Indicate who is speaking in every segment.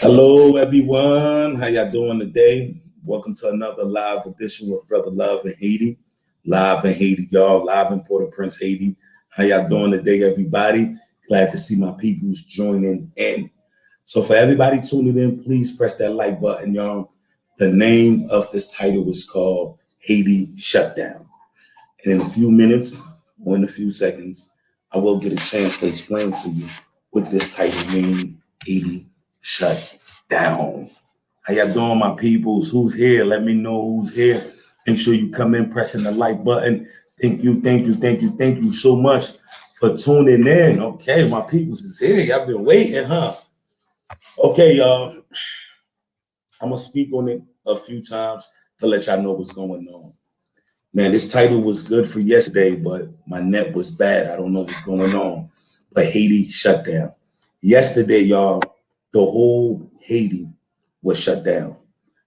Speaker 1: Hello, everyone. How y'all doing today? Welcome to another live edition with Brother Love in Haiti. Live in Haiti, y'all. Live in Port-au-Prince, Haiti. How y'all doing today, everybody? Glad to see my peoples joining in. So for everybody tuning in, please press that like button, y'all. The name of this title is called Haiti Shutdown. And in a few minutes, or in a few seconds, I will get a chance to explain to you what this title means, Haiti Shut Down. How y'all doing, my peoples? Who's here? Let me know who's here. Make sure you come in pressing the like button. Thank you so much for tuning in. Okay, my peoples is here. Y'all been waiting, huh? Okay, y'all. I'm gonna speak on it a few times to let y'all know what's going on. Man, this title was good for yesterday, but my net was bad. I don't know what's going on. But Haiti shut down. Yesterday, y'all, the whole Haiti was shut down.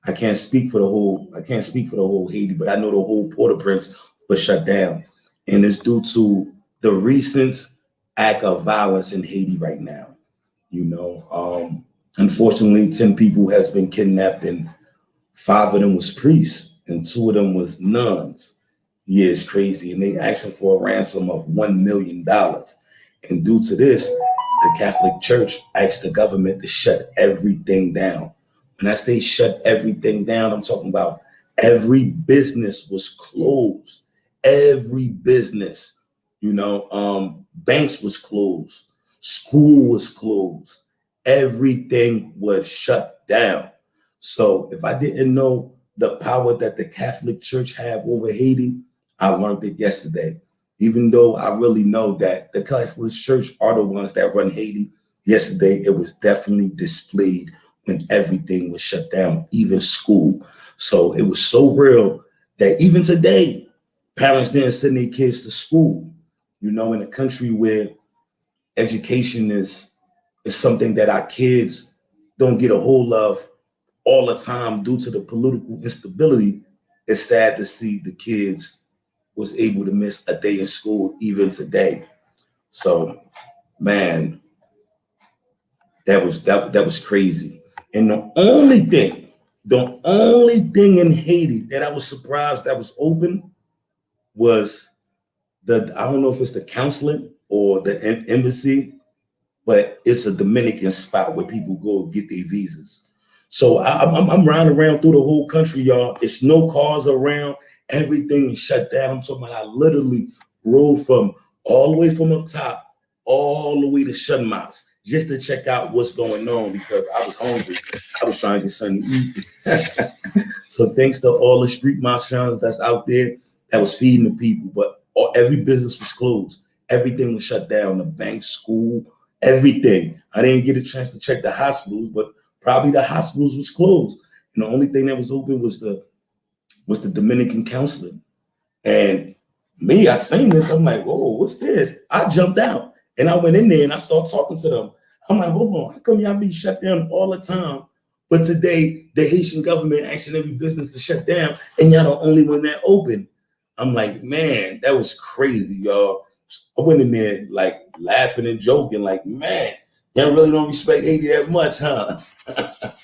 Speaker 1: I can't speak for the whole Haiti, but I know the whole Port-au-Prince was shut down. And it's due to the recent act of violence in Haiti right now. Unfortunately, 10 people has been kidnapped, and 5 of them was priests and 2 of them was nuns. Yeah, it's crazy. And they asking for a ransom of $1 million. And due to this, the Catholic Church asked the government to shut everything down. When I say shut everything down, I'm talking about every business was closed. Every business, banks was closed. School was closed. Everything was shut down. So if I didn't know the power that the Catholic Church have over Haiti, I learned it yesterday. Even though I really know that the Catholic Church are the ones that run Haiti, yesterday it was definitely displayed when everything was shut down, even school. So it was so real that even today, parents didn't send their kids to school. In a country where education is something that our kids don't get a hold of all the time due to the political instability, it's sad to see the kids was able to miss a day in school even today. So, man, that was crazy. And the only thing in Haiti that I was surprised that was open was I don't know if it's the consulate or the embassy, but it's a Dominican spot where people go get their visas. So I'm riding around through the whole country, y'all. It's no cars around. Everything is shut down. I'm talking about I literally rode from all the way from up top all the way to Shunmas just to check out what's going on because I was hungry. I was trying to get something to eat. So thanks to all the street marchands that's out there that was feeding the people, but every business was closed. Everything was shut down. The bank, school, everything. I didn't get a chance to check the hospitals, but probably the hospitals was closed. And the only thing that was open was the Dominican consulate. And me, I seen this. I'm like, whoa, what's this? I jumped out and I went in there and I started talking to them. I'm like, hold on, how come y'all be shut down all the time? But today, the Haitian government asking every business to shut down and y'all the only one that open. I'm like, man, that was crazy, y'all. I went in there like laughing and joking, like, man, y'all really don't respect Haiti that much, huh?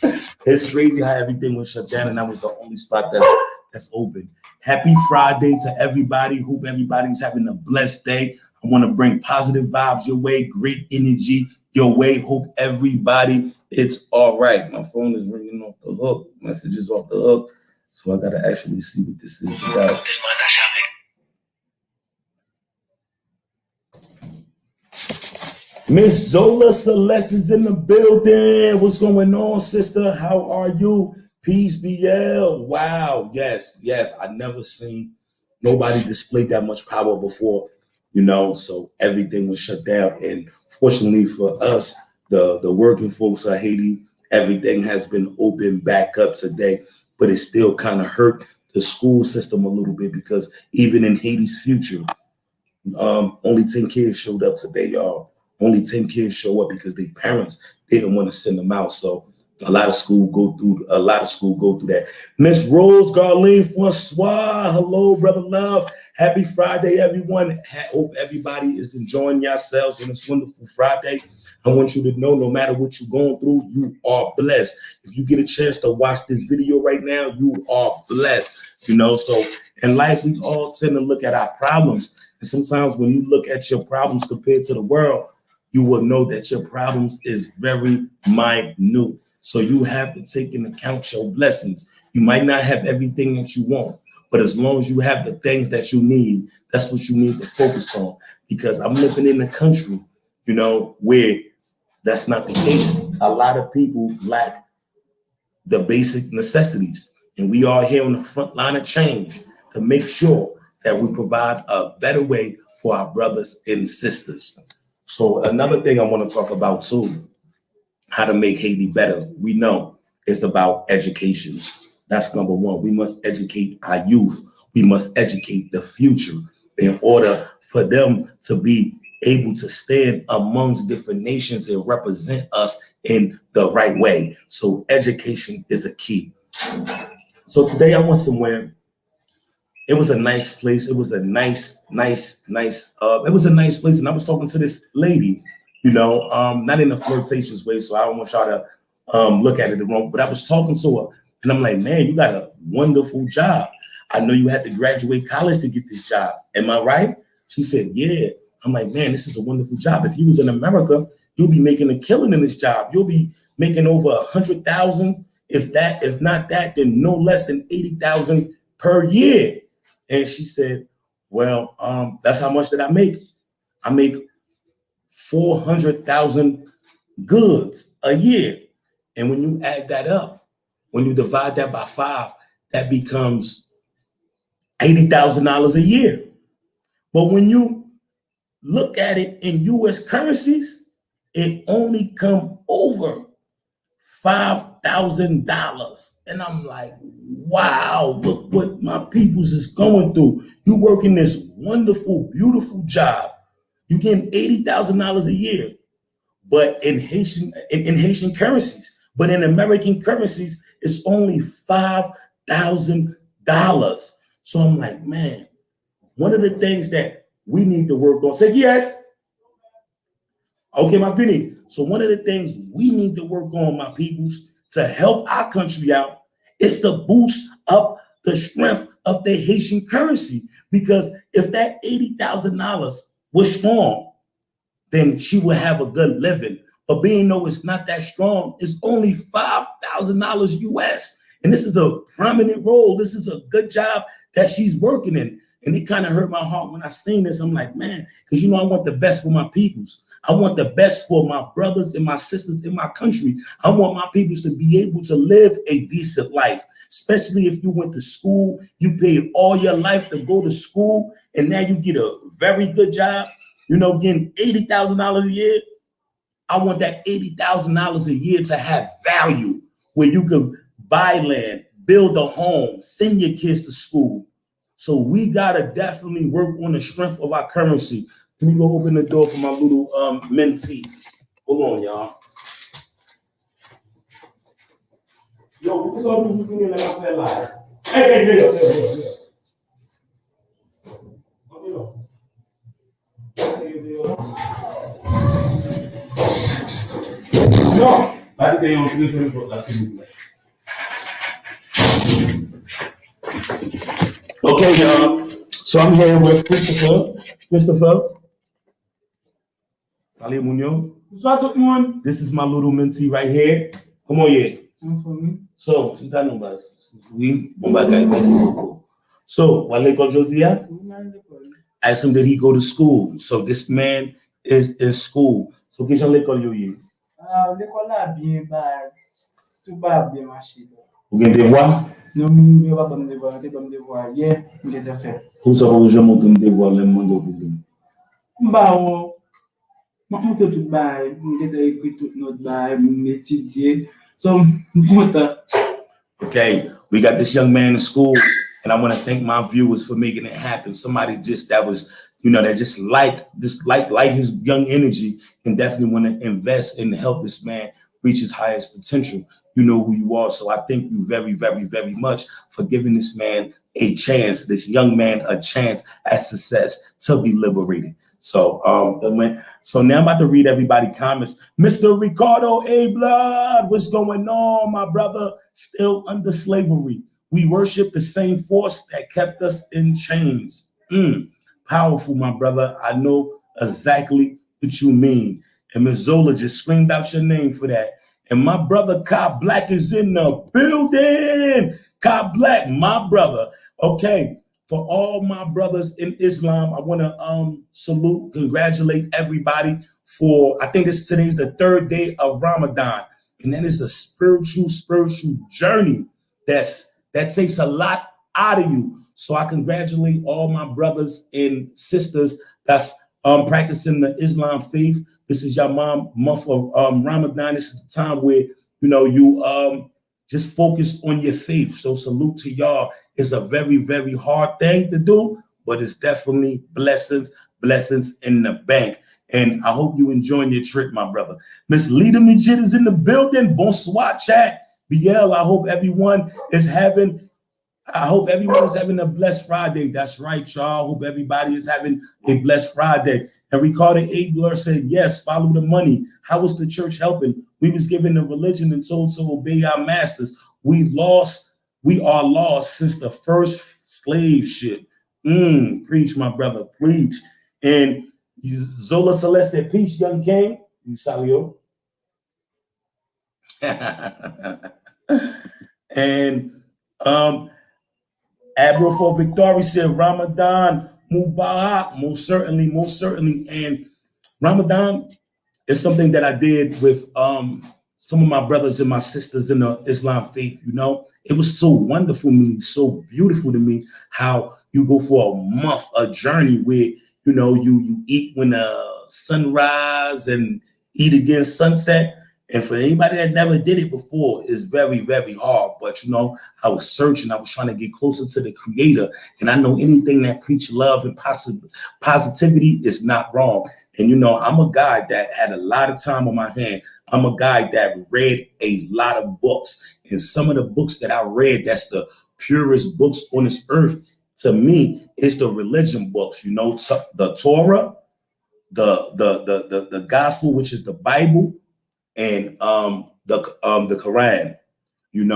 Speaker 1: It's crazy how everything was shut down and that was the only spot that's open. Happy Friday to everybody. Hope everybody's having a blessed day. I want to bring positive vibes your way, great energy your way. Hope everybody, it's all right. My phone is ringing off the hook. Messages off the hook. So I got to actually see what this is about. Miss Zola Celeste is in the building. What's going on, sister? How are you? Peace BL. Wow. Yes. I never seen nobody display that much power before, so everything was shut down. And fortunately for us, the working folks of Haiti, everything has been opened back up today, but it still kind of hurt the school system a little bit because even in Haiti's future, only 10 kids showed up today, y'all. Only 10 kids show up because their parents didn't want to send them out. So a lot of school go through that. Miss Rose Garlene Francois, hello, brother love. Happy Friday, everyone. Hope everybody is enjoying yourselves on this wonderful Friday. I want you to know, no matter what you're going through, you are blessed. If you get a chance to watch this video right now, you are blessed. So in life, we all tend to look at our problems. And sometimes when you look at your problems compared to the world, you will know that your problems is very minute. So you have to take into account your blessings. You might not have everything that you want, but as long as you have the things that you need, that's what you need to focus on. Because I'm living in a country, where that's not the case. A lot of people lack the basic necessities. And we are here on the front line of change to make sure that we provide a better way for our brothers and sisters. So another thing I want to talk about too, how to make Haiti better. We know it's about education. That's number one. We must educate our youth. We must educate the future in order for them to be able to stand amongst different nations and represent us in the right way. So education is a key. So today I went somewhere. It was a nice place. It was a nice place. And I was talking to this lady, not in a flirtatious way. So I don't want y'all to look at it the wrong, but I was talking to her and I'm like, man, you got a wonderful job. I know you had to graduate college to get this job. Am I right? She said, yeah. I'm like, man, this is a wonderful job. If you was in America, you'll be making a killing in this job. You'll be making over 100,000. If not that, then no less than 80,000 per year. And she said, well, that's how much that I make. I make 400,000 goods a year. And when you add that up, when you divide that by 5, that becomes $80,000 a year. But when you look at it in US currencies, it only come over $5,000. And I'm like, wow, look what my peoples is going through. You working this wonderful, beautiful job. You getting $80,000 a year, but in Haitian currencies, but in American currencies, it's only $5,000. So I'm like, man, one of the things that we need to work on. Say yes. Okay, my Vinny. So one of the things we need to work on, my peoples, to help our country out is to boost up the strength of the Haitian currency. Because if that $80,000 was strong, then she would have a good living. But being though it's not that strong, it's only $5,000 US. And this is a prominent role. This is a good job that she's working in. And it kind of hurt my heart when I seen this. I'm like, man, because I want the best for my peoples. I want the best for my brothers and my sisters in my country. I want my peoples to be able to live a decent life, especially if you went to school, you paid all your life to go to school, and now you get a very good job, getting $80,000 a year. I want that $80,000 a year to have value where you can buy land, build a home, send your kids to school. So we gotta definitely work on the strength of our currency. Let me go open the door for my little mentee. Hold on, y'all. Yo, what's up with you like I feel like? Hey. No, pas de yon téléphone pour la s'il vous plaît. Okay, y'all. So I'm here with Christopher. Salut, Munyo. Bonsoir tout le monde. This is my little mentee right here. Come on, yeah. So, si t'as non bas. Oui, bon bagay, merci beaucoup. So, while l'école aujourd'hui, I asked him, did he go to school? So this man is in school. So, qu'est-ce que l'école you yi?
Speaker 2: L'école là bien bas, tout bas bien marché.
Speaker 1: Vous avez des devoirs?
Speaker 2: Non, je ne pas de devoir. Hier, j'ai fait.
Speaker 1: Vous savez, je monte un devoir, le monde
Speaker 2: je monte tout bas, j'ai écrit tout notre bas, étudié. So,
Speaker 1: okay, we got this young man in school, and I want to thank my viewers for making it happen. Somebody that was, that just like his young energy and definitely want to invest and help this man reach his highest potential. You know who you are. So I thank you very, very, very much for giving this man a chance, this young man a chance at success to be liberated. So now I'm about to read everybody comments. Mr. Ricardo A. Blood, what's going on, my brother? Still under slavery. We worship the same force that kept us in chains. Powerful, my brother. I know exactly what you mean. And Ms. Zola just screamed out your name for that. And my brother Cobb Black is in the building. Cobb Black, my brother. Okay, for all my brothers in Islam, I want to salute, congratulate everybody for, I think today's the third day of Ramadan. And that is a spiritual journey that takes a lot out of you. So I congratulate all my brothers and sisters that's practicing the Islam faith. This is your month of Ramadan. This is the time where, you just focus on your faith. So salute to y'all. It's a very, very hard thing to do, but it's definitely blessings in the bank. And I hope you enjoying your trip, my brother. Miss Lita Majid is in the building. Bonsoir, chat. BL, I hope everyone is having a blessed Friday. That's right, y'all. Hope everybody is having a blessed Friday. And Ricardo Abler said, yes, follow the money. How was the church helping? We was given the religion and told to obey our masters. We are lost since the first slave ship. Preach, my brother, preach. And Zola Celeste, peace, young king. Salio. And Admiral for Victoria said Ramadan Mubarak, most certainly. And Ramadan is something that I did with some of my brothers and my sisters in the Islam faith. It was so wonderful to me, so beautiful to me how you go for a month, a journey where you eat when the sunrise and eat again sunset. And for anybody that never did it before, it's very, very hard. But, I was searching. I was trying to get closer to the creator. And I know anything that preach love and positivity is not wrong. And, I'm a guy that had a lot of time on my hand. I'm a guy that read a lot of books. And some of the books that I read, that's the purest books on this earth, to me, is the religion books, the Torah, the gospel, which is the Bible, and the Quran, and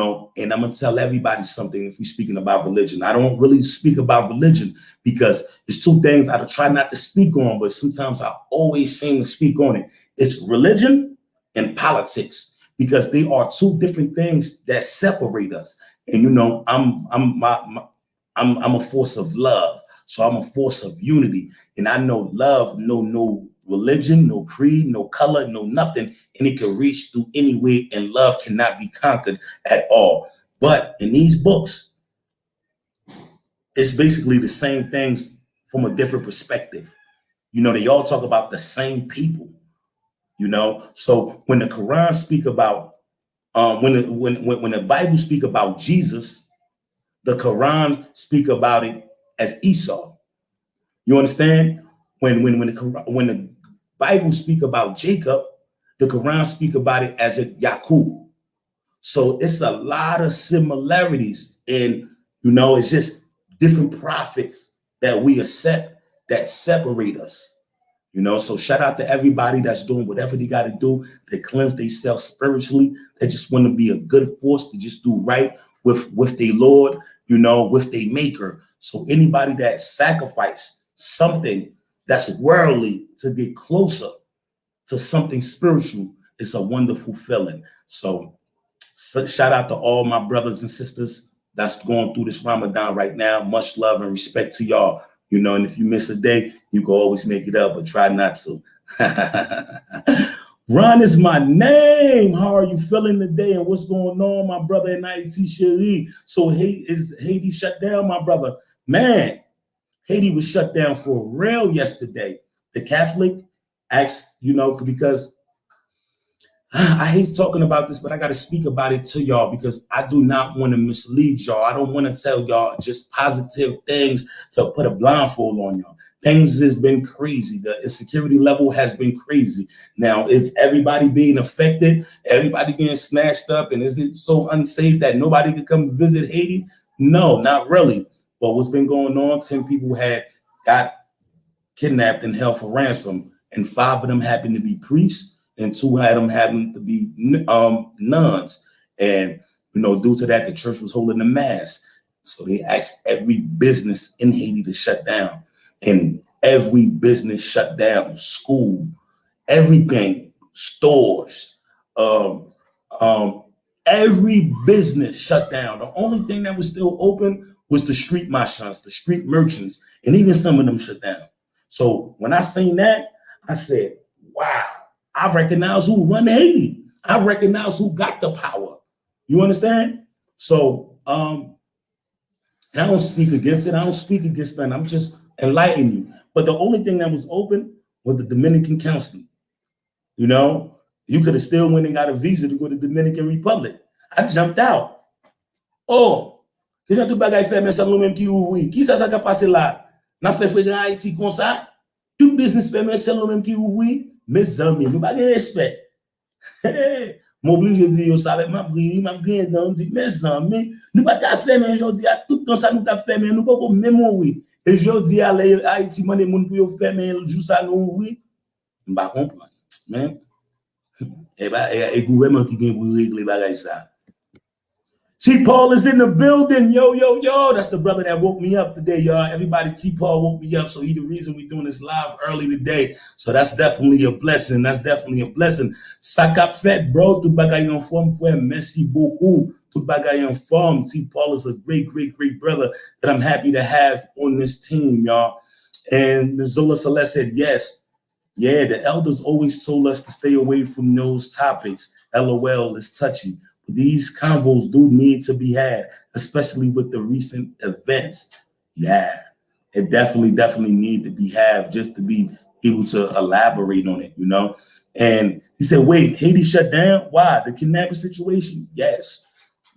Speaker 1: I'm gonna tell everybody something. If we're speaking about religion, I don't really speak about religion because it's two things I try not to speak on, but sometimes I always seem to speak on it. It's religion and politics, because they are two different things that separate us. And I'm a force of love, so I'm a force of unity, and I know love, no religion, no creed, no color, no nothing, and it can reach through anywhere, and love cannot be conquered at all. But in these books, it's basically the same things from a different perspective. They all talk about the same people. So when the Quran speak about when the Bible speak about Jesus, the Quran speak about it as Esau. You understand? When the Bible speak about Jacob, the Quran speak about it as a Yaqub. So it's a lot of similarities, and it's just different prophets that we accept that separate us. So shout out to everybody that's doing whatever they got to do to cleanse themselves spiritually. They just want to be a good force to just do right with their Lord, with their maker. So anybody that sacrifice something that's worldly to get closer to something spiritual, it's a wonderful feeling. So shout out to all my brothers and sisters that's going through this Ramadan right now. Much love and respect to y'all. And if you miss a day, you can always make it up, but try not to. Ron is my name. How are you feeling today? And what's going on, my brother in Haiti, Cherie? So is Haiti shut down, my brother? Man, Haiti was shut down for real yesterday. The Catholic acts, because I hate talking about this, but I got to speak about it to y'all because I do not want to mislead y'all. I don't want to tell y'all just positive things to put a blindfold on y'all. Things has been crazy. The insecurity level has been crazy. Now, is everybody being affected? Everybody getting snatched up? And is it so unsafe that nobody can come visit Haiti? No, not really. But what's been going on, 10 people had got kidnapped and held for ransom, and 5 of them happened to be priests, and 2 of them happened to be nuns. And due to that, the church was holding a mass. So they asked every business in Haiti to shut down, and every business shut down. School, everything, stores, um, um, every business shut down. The only thing that was still open was the street marchands, the street merchants, and even some of them shut down. So when I seen that, I said, wow, I recognize who run Haiti. I recognize who got the power. You understand? So I don't speak against it. I don't speak against nothing. I'm just enlightening you. But the only thing that was open was the Dominican Council. You could have still went and got a visa to go to the Dominican Republic. I jumped out. Oh, que jan tout bagay fè men san nou menm ki ouvri. Ki sa ka pase la? Nan fè fè gran Haiti kon sa? Tout business fè men san nou menm ki ouvri. Mes zami, nou bagay respect. M'oblige di yo sa vek m'a gren dan, di mes zami, nou pa ta fè men jodi a tout ton sa nou ta fè men, nou pa ko même ouvri. Et jodi a Haiti man de moun pou yo fè men jou sa nou ouvri. M'ba kompran. Men et gouvernement qui vient pour régler bagay ça. T. Paul is in the building. Yo, yo, yo. That's the brother that woke me up today, y'all. Everybody, T. Paul woke me up. So he the reason we're doing this live early today. So that's definitely a blessing. That's definitely a blessing. Sakap fait, bro. Tout bagay en forme, frère. Merci beaucoup. Tout bagay en forme. T. Paul is a great, great, great brother that I'm happy to have on this team, y'all. And Zola Celeste said, yes. Yeah, the elders always told us to stay away from those topics. LOL is touchy. But these convos do need to be had, especially with the recent events. Yeah, it definitely need to be had just to be able to elaborate on it, And he said, wait, Haiti shut down? Why? The kidnapping situation? Yes.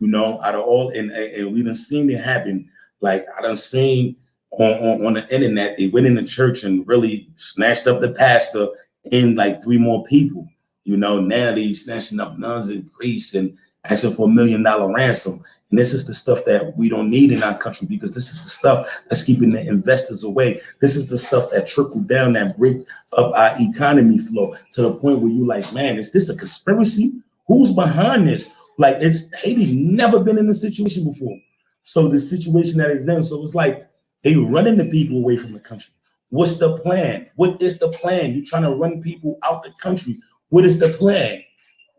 Speaker 1: Out of all, and we done seen it happen. Like I done seen on the internet, they went in the church and really snatched up the pastor and like 3 more people. Now they snatching up nuns and priests and asking for $1 million ransom. And this is the stuff that we don't need in our country, because this is the stuff that's keeping the investors away. This is the stuff that trickle down, that break up our economy flow to the point where you like, man, is this a conspiracy? Who's behind this? Like, it's Haiti never been in this situation before. So the situation that is in, so it's like they running the people away from the country. What's the plan? What is the plan? You're trying to run people out the country. What is the plan?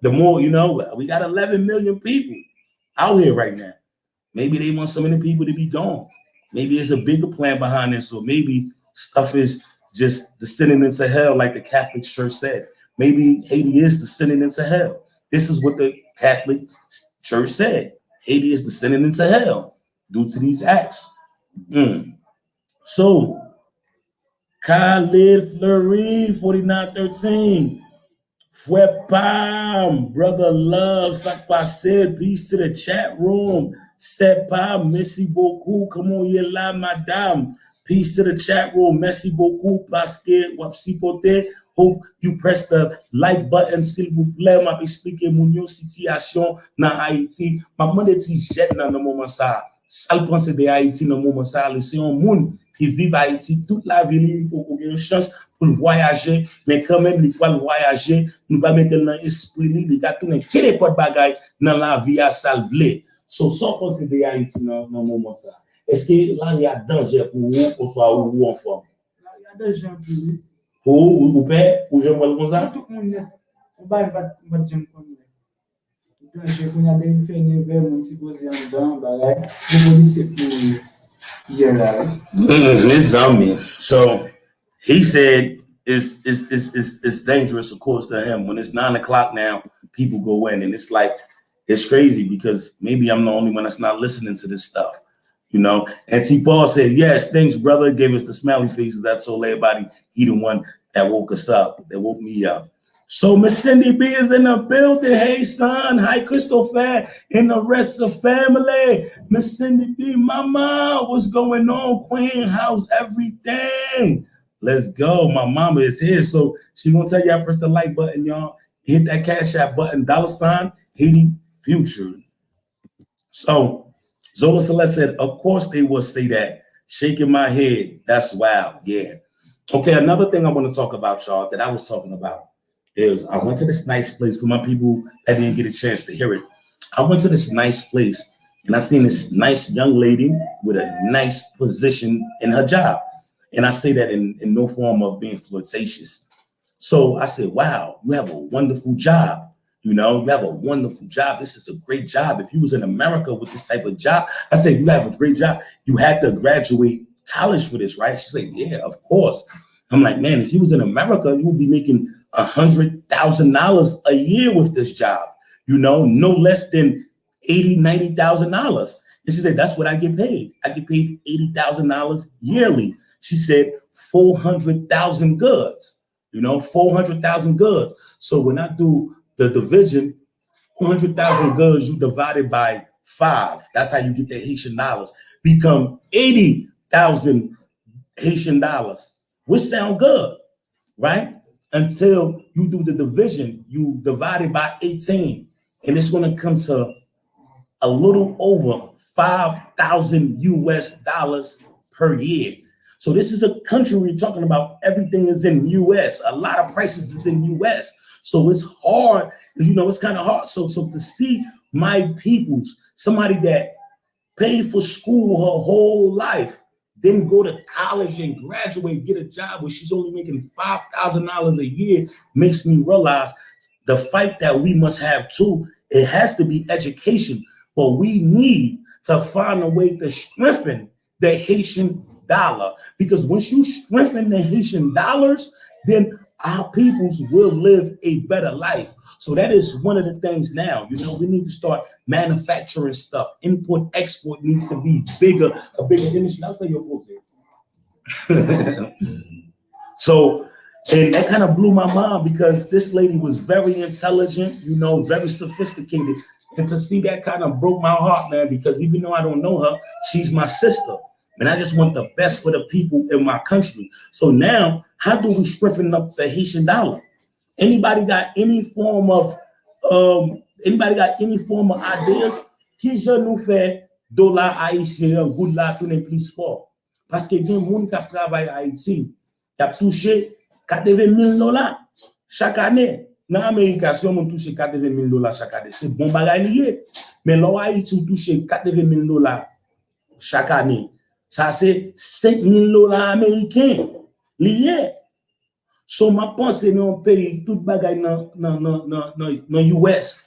Speaker 1: The more, we got 11 million people out here right now. Maybe they want so many people to be gone. Maybe there's a bigger plan behind this, or maybe stuff is just descending into hell, like the Catholic Church said. Maybe Haiti is descending into hell. This is what the Catholic Church said. Haiti is descending into hell due to these acts. So, Khalid Fleury, 4913. Fue Pam, brother love, sak passe, peace to the chat room. C'est pas, merci beaucoup, comment y est là, madame? Peace to the chat room, merci beaucoup, parce que wap sipote. Hope you press the like button, s'il vous plaît. M'a expliqué mon situation dans Haïti. M'a demandé si jet dans le moment ça. Ça le pense de Haïti dans le moment ça. C'est un monde qui vit Haïti toute la vie pour avoir une chance pour voyager, mais quand même il peut voyager, nous pas mettre dans l'esprit il va tourner quel pas de bagaille dans la vie à salver. So sans considérer Haïti dans le moment ça. Est-ce que là il y a danger pour vous, pour soit ou en forme?
Speaker 2: Il y a danger pour vous.
Speaker 1: Ou père, ou j'aime comme ça?
Speaker 2: Tout le monde on va j'aime comme ça. Je connais des faits vers mon supposé en dedans bagaille. Vous connaissez pour hier là.
Speaker 1: Miss Zombie. So he said it's dangerous, of course, to him. When it's 9 o'clock now, people go in, and it's like it's crazy because maybe I'm the only one that's not listening to this stuff, And T. Paul said, yes, thanks, brother. Gave us the smiley faces. That told everybody he the one that woke us up, that woke me up. So Miss Cindy B is in the building. Hey, son. Hi, Christopher and the rest of family. Miss Cindy B, mama, what's going on? Queen, how's everything? Let's go. My mama is here. So she gonna tell y'all press the like button, y'all. Hit that Cash App button, $, Haiti Future. So Zola Celeste said, of course they will say that. Shaking my head. That's wild. Yeah. Okay, another thing I want to talk about, y'all, that I was talking about is I went to this nice place for my people that didn't get a chance to hear it. I went to this nice place and I seen this nice young lady with a nice position in her job. And I say that in no form of being flirtatious. So I said, wow, you have a wonderful job. You know, you have a wonderful job. This is a great job. If you was in America with this type of job, I said, you have a great job. You had to graduate college for this, right? She said, yeah, of course. I'm like, man, if you was in America, you would be making $100,000 a year with this job, you know, no less than $80,000, $90,000. And she said, that's what I get paid. I get paid $80,000 yearly. She said, 400,000 goods, you know, 400,000 goods. So when I do the division, 400,000 goods, you divide it by 5. That's how you get the Haitian dollars. Become 80,000 Haitian dollars, which sound good, right? Until you do the division, you divide it by 18, and it's going to come to a little over 5,000 US dollars per year. So this is a country we're talking about. Everything is in US. A lot of prices is in US. So it's hard, you know, it's kind of hard. So to see my peoples, somebody that paid for school her whole life, then go to college and graduate, get a job where she's only making $5,000 a year, makes me realize the fight that we must have too. It has to be education, but we need to find a way to strengthen the Haitian dollar, because once you strengthen the Haitian dollars, then our peoples will live a better life. So that is one of the things now, you know, we need to start manufacturing stuff. Import, export needs to be bigger, a bigger industry. I'll tell you what. So, and that kind of blew my mind because this lady was very intelligent, you know, very sophisticated. And to see that kind of broke my heart, man, because even though I don't know her, she's my sister. And I just want the best for the people in my country. So now, how do we strengthen up the Haitian dollar? Anybody got any form of ideas? Qui je nous fait dollar haïtien good la tourner plus fort? Parce que des gens qui travaillent à Haïti, qui a touché $80,000 chaque année. Dans l'Amérique, si on touche $80,000 chaque année, c'est bon bagay lié. Mais là, Haïti touche $80,000 chaque année. Ça, c'est $5,000 américains liés. So, ma pensée dans un pays, tout bagay dans US,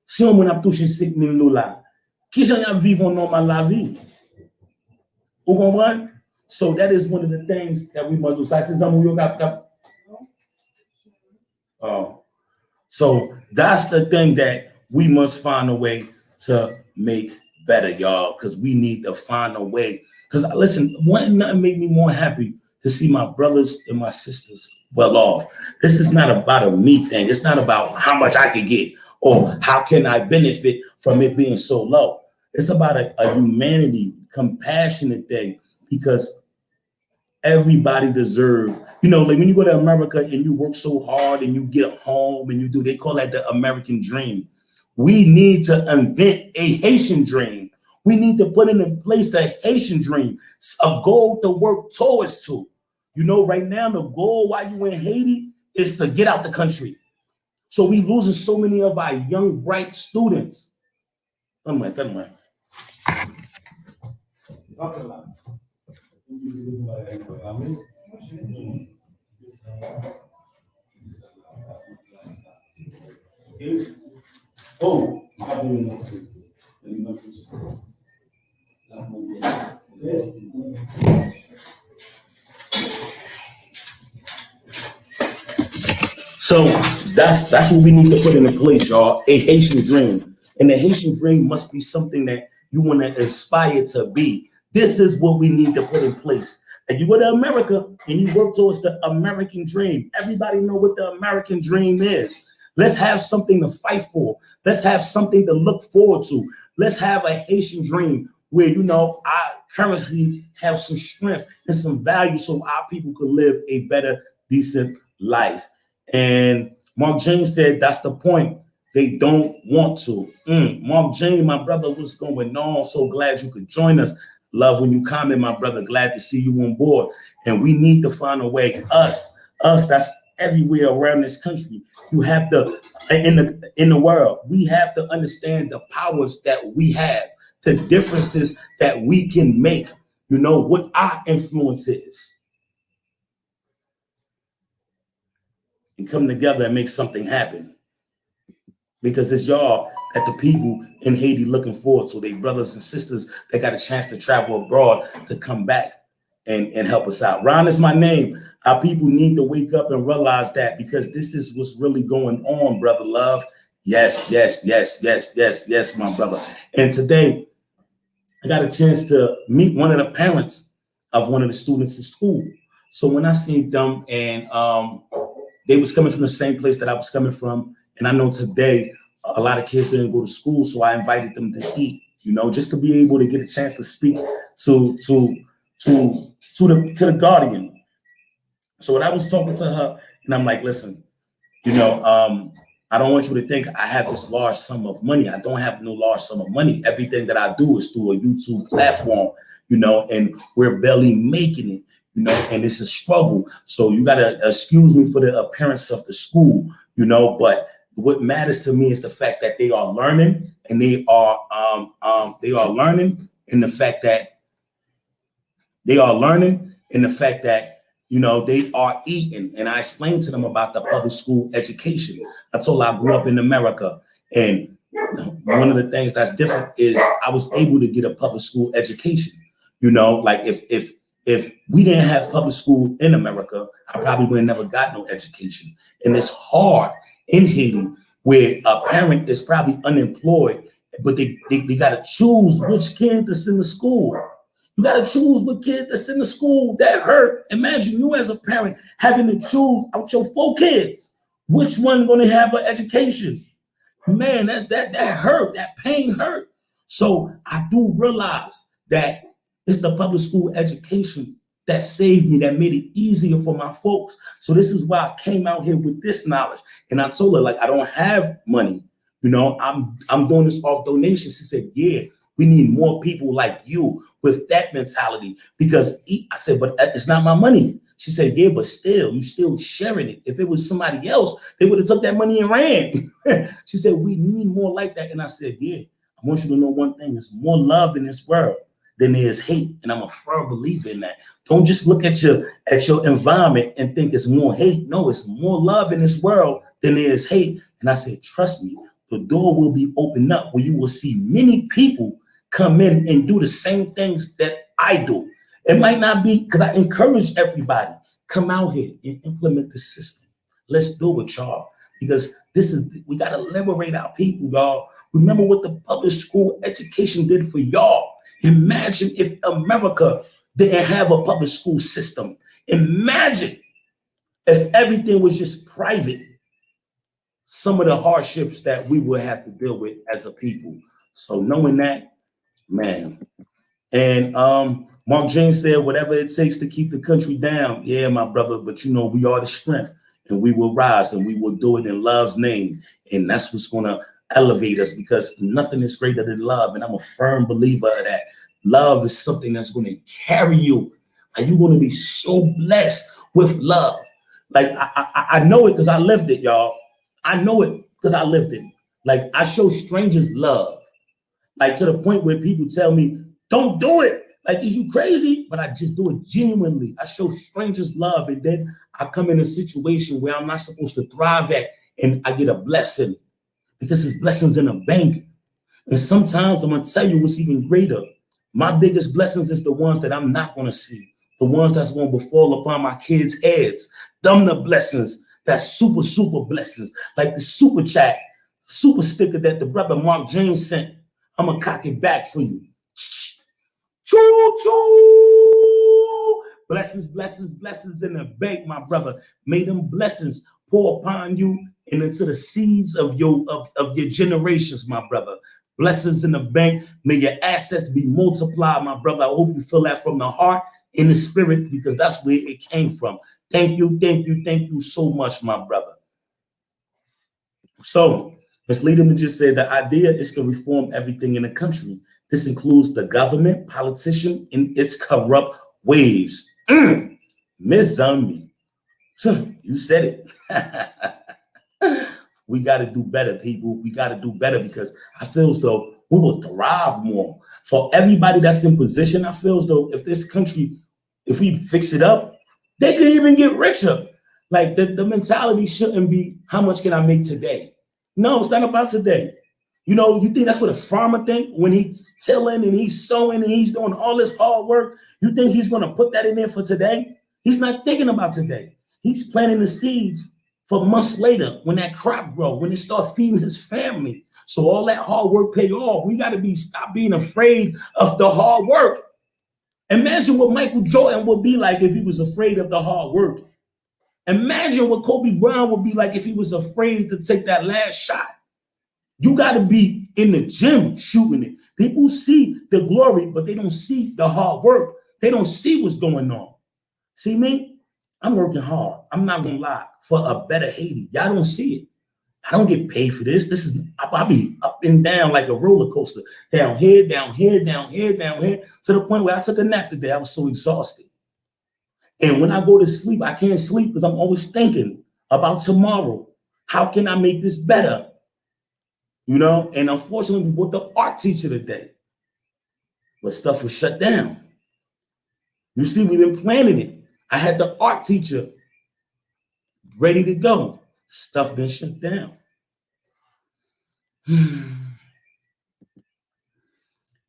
Speaker 1: si on a touché $5,000, qui j'en vivre normal la vie? Vous comprenez? So, that is one of the things that we must do. Ça, c'est ça, so that's the thing that we must find a way to make better, y'all, because we need to find a way. Because listen, nothing make me more happy to see my brothers and my sisters well off. This is not about a me thing. It's not about how much I can get or how can I benefit from it being so low. It's about a humanity, compassionate thing, because everybody deserves, you know, like when you go to America and you work so hard and you get home and you do, they call that the American dream. We need to invent a Haitian dream. We need to put in place a Haitian dream, a goal to work towards to. You know, right now, the goal while you in Haiti is to get out the country. So we losing so many of our young, bright students. Oh, so that's what we need to put into place, y'all. A Haitian dream. And the Haitian dream must be something that you want to aspire to be. This is what we need to put in place. And you go to America and you work towards the American dream. Everybody know what the American dream is. Let's have something to fight for. Let's have something to look forward to. Let's have a Haitian dream where, you know, I currently have some strength and some value so our people could live a better, decent life. And Mark James said that's the point. They don't want to. Mark Jane, my brother, what's going on? So glad you could join us. Love when you comment, my brother. Glad to see you on board. And we need to find a way. Us, that's everywhere around this country. You have to, in the world, we have to understand the powers that we have, the differences that we can make. You know what our influence is, and come together and make something happen. Because it's y'all that the people in Haiti looking forward to. They brothers and sisters that got a chance to travel abroad to come back and help us out. Ron is my name. Our people need to wake up and realize that, because this is what's really going on, brother love. Yes, my brother. And today, I got a chance to meet one of the parents of one of the students in school. So when I seen them, and they was coming from the same place that I was coming from, and I know today a lot of kids didn't go to school, so I invited them to eat, you know, just to be able to get a chance to speak to the guardian. So when I was talking to her, and I'm like, listen, you know, I don't want you to think I have this large sum of money. I don't have no large sum of money. Everything that I do is through a YouTube platform, you know, and we're barely making it, you know, and it's a struggle. So you got to excuse me for the appearance of the school, you know, but what matters to me is the fact that they are learning, and they are learning in the fact that you know, they are eating. And I explained to them about the public school education. I told her I grew up in America, and one of the things that's different is I was able to get a public school education. You know, like if we didn't have public school in America, I probably would have never got no education. And it's hard in Haiti, where a parent is probably unemployed, but they got to choose which kid to send to school. You got to choose what kid to send to school. That hurt. Imagine you as a parent having to choose out your 4 kids, which one going to have an education. Man, that hurt. That pain hurt. So I do realize that it's the public school education that saved me, that made it easier for my folks. So this is why I came out here with this knowledge. And I told her, like, I don't have money. You know, I'm doing this off donations. She said, yeah, we need more people like you with that mentality. Because I said, but it's not my money. She said, yeah, but still, you still sharing it. If it was somebody else, they would have took that money and ran. She said, we need more like that. And I said, yeah, I want you to know one thing. There's more love in this world than there is hate. And I'm a firm believer in that. Don't just look at your environment and think it's more hate. No, it's more love in this world than there is hate. And I said, trust me, the door will be opened up where you will see many people come in and do the same things that I do. It might not be, because I encourage everybody, come out here and implement the system. Let's do it, y'all. Because we got to liberate our people, y'all. Remember what the public school education did for y'all. Imagine if America didn't have a public school system. Imagine if everything was just private. Some of the hardships that we would have to deal with as a people. So knowing that, man. And Mark James said, whatever it takes to keep the country down. Yeah, my brother, but you know, we are the strength, and we will rise, and we will do it in love's name. And that's what's going to elevate us, because nothing is greater than love. And I'm a firm believer of that. Love is something that's going to carry you, and you're going to be so blessed with love. Like I know it because I lived it, y'all. I know it because I lived it. Like, I show strangers love, like to the point where people tell me, don't do it. Like, is you crazy? But I just do it genuinely. I show strangers love, and then I come in a situation where I'm not supposed to thrive at, and I get a blessing, because it's blessings in a bank. And sometimes I'm going to tell you what's even greater. My biggest blessings is the ones that I'm not going to see, the ones that's going to befall upon my kids' heads. Them the blessings, that's super, super blessings. Like the super chat, super sticker that the brother Mark James sent. I'm going to cock it back for you. Choo, choo. Blessings, blessings, blessings in the bank, my brother. May them blessings pour upon you and into the seeds of your generations, my brother. Blessings in the bank. May your assets be multiplied, my brother. I hope you feel that from the heart, in the spirit, because that's where it came from. Thank you so much, my brother. So Ms. Lederman just said the idea is to reform everything in the country. This includes the government, politician, and its corrupt ways. Ms. Zombie, you said it. We got to do better, people. We got to do better because I feel as though we will thrive more. For everybody that's in position, I feel as though if this country, if we fix it up, they could even get richer. Like the mentality shouldn't be how much can I make today? No, it's not about today. You know, you think that's what a farmer think when he's tilling and he's sowing and he's doing all this hard work? You think he's going to put that in there for today? He's not thinking about today. He's planting the seeds for months later when that crop grows, when they start feeding his family. So all that hard work pay off. We got to stop being afraid of the hard work. Imagine what Michael Jordan would be like if he was afraid of the hard work. Imagine what Kobe Bryant would be like if he was afraid to take that last shot. You got to be in the gym shooting it. People see the glory, but they don't see the hard work. They don't see what's going on. See me? I'm working hard. I'm not going to lie, for a better Haiti. Y'all don't see it. I don't get paid for this. I'll be up and down like a roller coaster. Down here, down here, down here, down here, to the point where I took a nap today. I was so exhausted. And when I go to sleep, I can't sleep because I'm always thinking about tomorrow. How can I make this better? You know, and unfortunately, we brought the art teacher today, but stuff was shut down. You see, we've been planning it. I had the art teacher ready to go. Stuff been shut down.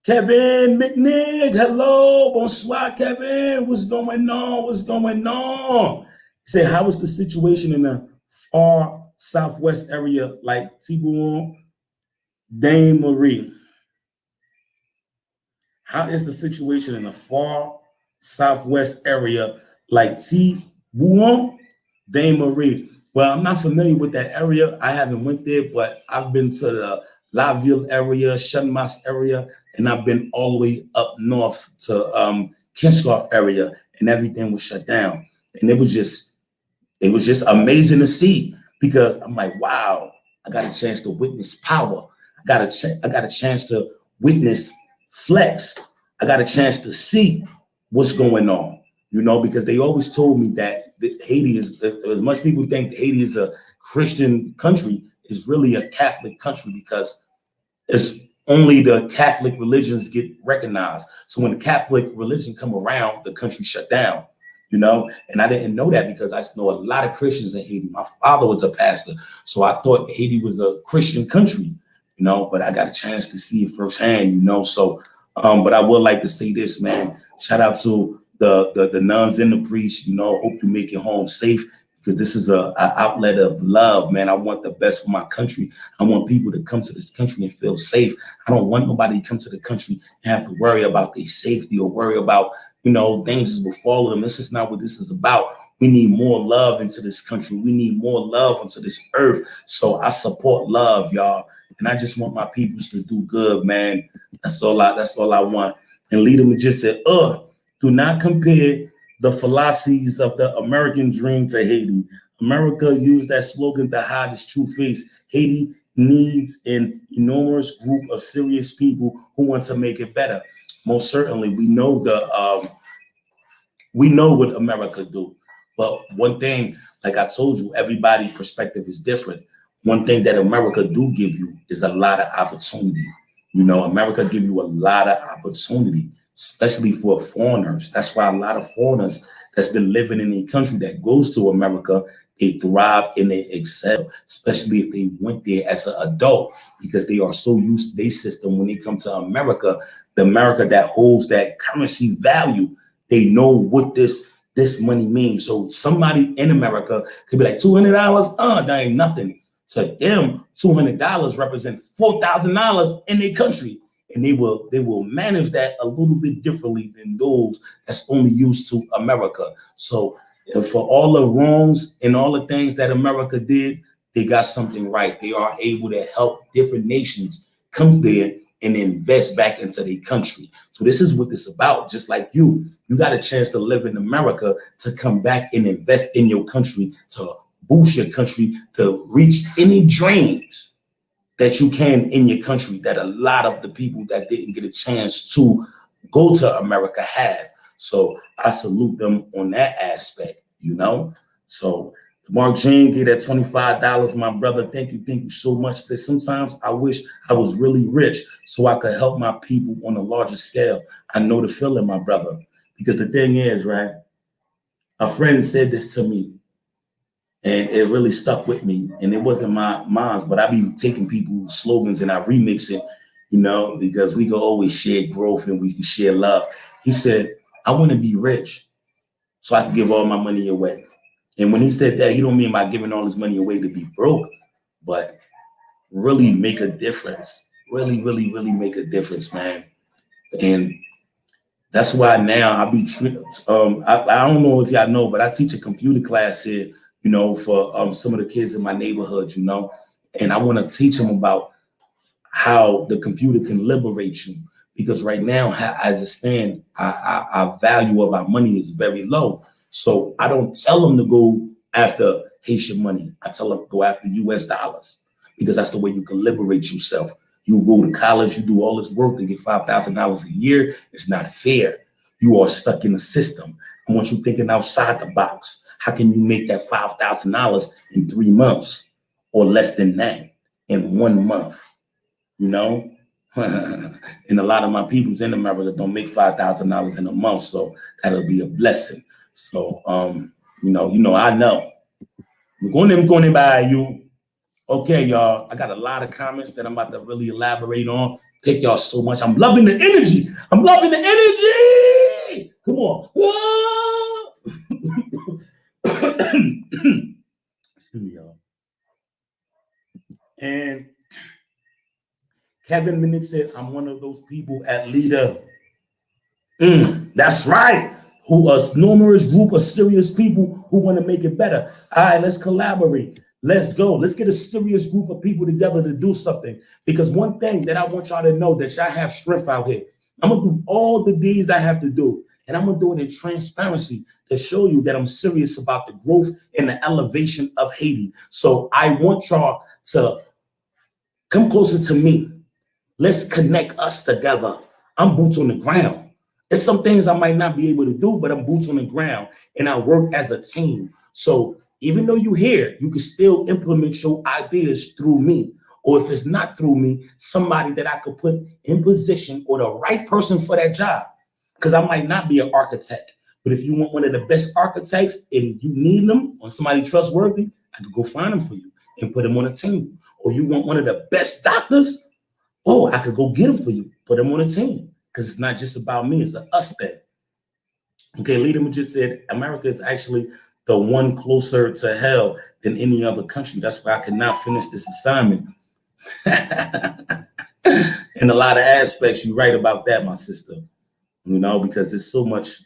Speaker 1: Kevin McNick, hello, bonsoir, Kevin. What's going on? What's going on? He said, how is the situation in the far southwest area like Tibouan, Dame Marie? How is the situation in the far southwest area like Tibouan, Dame Marie? Well, I'm not familiar with that area. I haven't went there, but I've been to the La Ville area, Shunmas area, and I've been all the way up north to Kinscoff area, and everything was shut down. And it was just amazing to see because I'm like, wow, I got a chance to witness power. I got a chance to witness flex. I got a chance to see what's going on, you know, because they always told me that Haiti is, as much people think Haiti is a Christian country, is really a Catholic country because it's only the Catholic religions get recognized. So when the Catholic religion come around, the country shut down, you know, and I didn't know that because I know a lot of Christians in Haiti. My father was a pastor, so I thought Haiti was a Christian country, you know, but I got a chance to see it firsthand, you know. So, but I would like to say this, man, shout out to the nuns and the priests, you know, hope you make it home safe because this is a outlet of love, man. I want the best for my country. I want people to come to this country and feel safe. I don't want nobody to come to the country and have to worry about their safety or worry about, you know, dangers befall them. This is not what this is about. We need more love into this country. We need more love onto this earth. So I support love, y'all. And I just want my peoples to do good, man. That's all I want. And Lederman just said, do not compare the philosophies of the American dream to Haiti. America used that slogan to hide its true face. Haiti needs an enormous group of serious people who want to make it better. Most certainly, we know what America do. But one thing, like I told you, everybody's perspective is different. One thing that America do give you is a lot of opportunity. You know, America give you a lot of opportunity, especially for foreigners. That's why a lot of foreigners that's been living in a country that goes to America, they thrive and they excel, especially if they went there as an adult, because they are so used to their system. When they come to America, the America that holds that currency value, they know what this money means. So somebody in America could be like $200, that ain't nothing. To them, $200 represent $4,000 in their country. And they will manage that a little bit differently than those that's only used to America. So for all the wrongs and all the things that America did, they got something right. They are able to help different nations come there and invest back into their country. So this is what it's about. Just like you got a chance to live in America, to come back and invest in your country, to boost your country, to reach any dreams. that you can in your country that a lot of the people that didn't get a chance to go to America have. So I salute them on that aspect, you know. So Mark Jane gave that $25, my brother. Thank you so much. That sometimes I wish I was really rich so I could help my people on a larger scale. I know the feeling, my brother. Because the thing is, right? A friend said this to me, and it really stuck with me. And it wasn't mine, but I be taking people's slogans and I remix it, you know, because we can always share growth and we can share love. He said, I want to be rich so I can give all my money away. And when he said that, he don't mean by giving all his money away to be broke, but really make a difference. Really make a difference, man. And that's why now I don't know if y'all know, but I teach a computer class here, you know, for some of the kids in my neighborhood, you know, and I want to teach them about how the computer can liberate you. Because right now, as it stands, our value of our money is very low. So I don't tell them to go after Haitian money. I tell them to go after US dollars because that's the way you can liberate yourself. You go to college, you do all this work to get $5,000 a year. It's not fair. You are stuck in the system. I want you thinking outside the box. How can you make that $5,000 in 3 months or less than that in 1 month? You know, and a lot of my peoples in America don't make $5,000 in a month, so that'll be a blessing. So, I know. We're going to buy you. Okay, y'all. I got a lot of comments that I'm about to really elaborate on. Thank y'all so much. I'm loving the energy. I'm loving the energy. Come on. Excuse me, y'all. And Kevin Minnick said, I'm one of those people at Leader. That's right. Who a numerous group of serious people who want to make it better. All right, let's collaborate. Let's go. Let's get a serious group of people together to do something. Because one thing that I want y'all to know that y'all have strength out here. I'm going to do all the deeds I have to do. And I'm going to do it in transparency to show you that I'm serious about the growth and the elevation of Haiti. So I want y'all to come closer to me. Let's connect us together. I'm boots on the ground. There's some things I might not be able to do, but I'm boots on the ground and I work as a team. So even though you're here, you can still implement your ideas through me. Or if it's not through me, somebody that I could put in position or the right person for that job. Because I might not be an architect, but if you want one of the best architects and you need them or somebody trustworthy, I could go find them for you and put them on a team. Or you want one of the best doctors, oh, I could go get them for you, put them on a team. Because it's not just about me, it's an us thing. Okay, Leader just said America is actually the one closer to hell than any other country. That's why I could not finish this assignment. In a lot of aspects, you're right about that, my sister. You know, because there's so much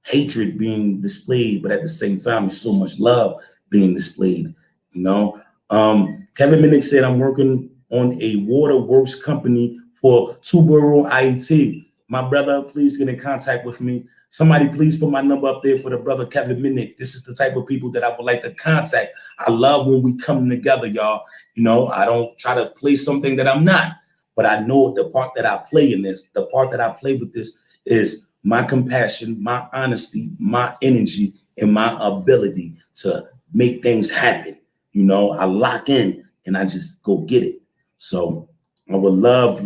Speaker 1: hatred being displayed, but at the same time, there's so much love being displayed. You know, Kevin Minnick said, I'm working on a waterworks company for Tubero, Haiti. My brother, please get in contact with me. Somebody please put my number up there for the brother Kevin Minnick. This is the type of people that I would like to contact. I love when we come together, y'all. You know, I don't try to play something that I'm not, but I know the part that I play in this, the part that I play with this is my compassion, my honesty, my energy, and my ability to make things happen. You know, I lock in and I just go get it. So I would love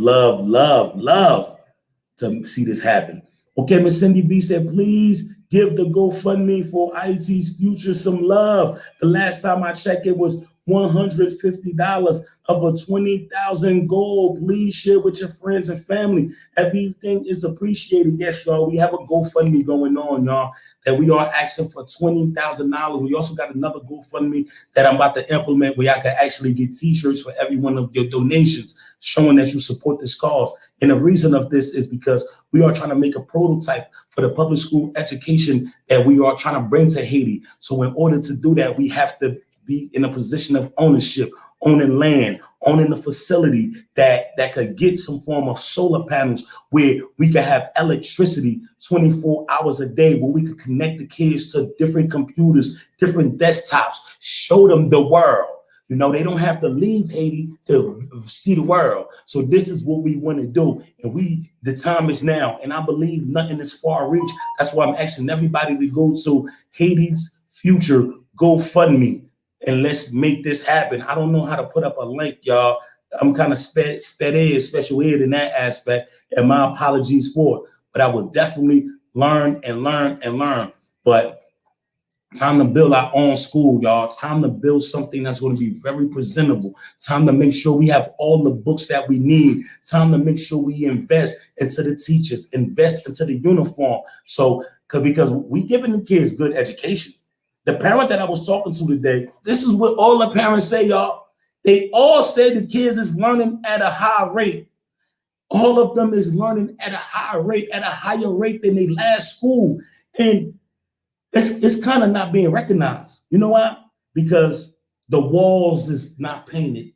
Speaker 1: to see this happen. Okay, Miss Cindy B said, please give the GoFundMe for IT's future some love. The last time I checked, it was $150 of a 20,000 goal. Please share with your friends and family. Everything is appreciated. Yes, y'all, we have a GoFundMe going on, y'all, that we are asking for $20,000. We also got another GoFundMe that I'm about to implement where y'all can actually get t-shirts for every one of your donations showing that you support this cause. And the reason of this is because we are trying to make a prototype for the public school education that we are trying to bring to Haiti. So in order to do that, we have to be in a position of ownership, owning land, owning the facility that could get some form of solar panels where we could have electricity 24 hours a day, where we could connect the kids to different computers, different desktops, show them the world. You know, they don't have to leave Haiti to see the world. So this is what we want to do. And the time is now. And I believe nothing is far reach. That's why I'm asking everybody to go to Haiti's Future GoFundMe and let's make this happen. I don't know how to put up a link, y'all. I'm kind of special ed in that aspect, and my apologies for it. But I will definitely learn and learn and learn. But time to build our own school, y'all. Time to build something that's going to be very presentable. Time to make sure we have all the books that we need. Time to make sure we invest into the teachers, invest into the uniform. So, because we giving the kids good education. The parent that I was talking to today, this is what all the parents say, y'all. They all say the kids is learning at a high rate. All of them is learning at a higher rate than their last school. And it's kind of not being recognized. You know why? Because the walls is not painted.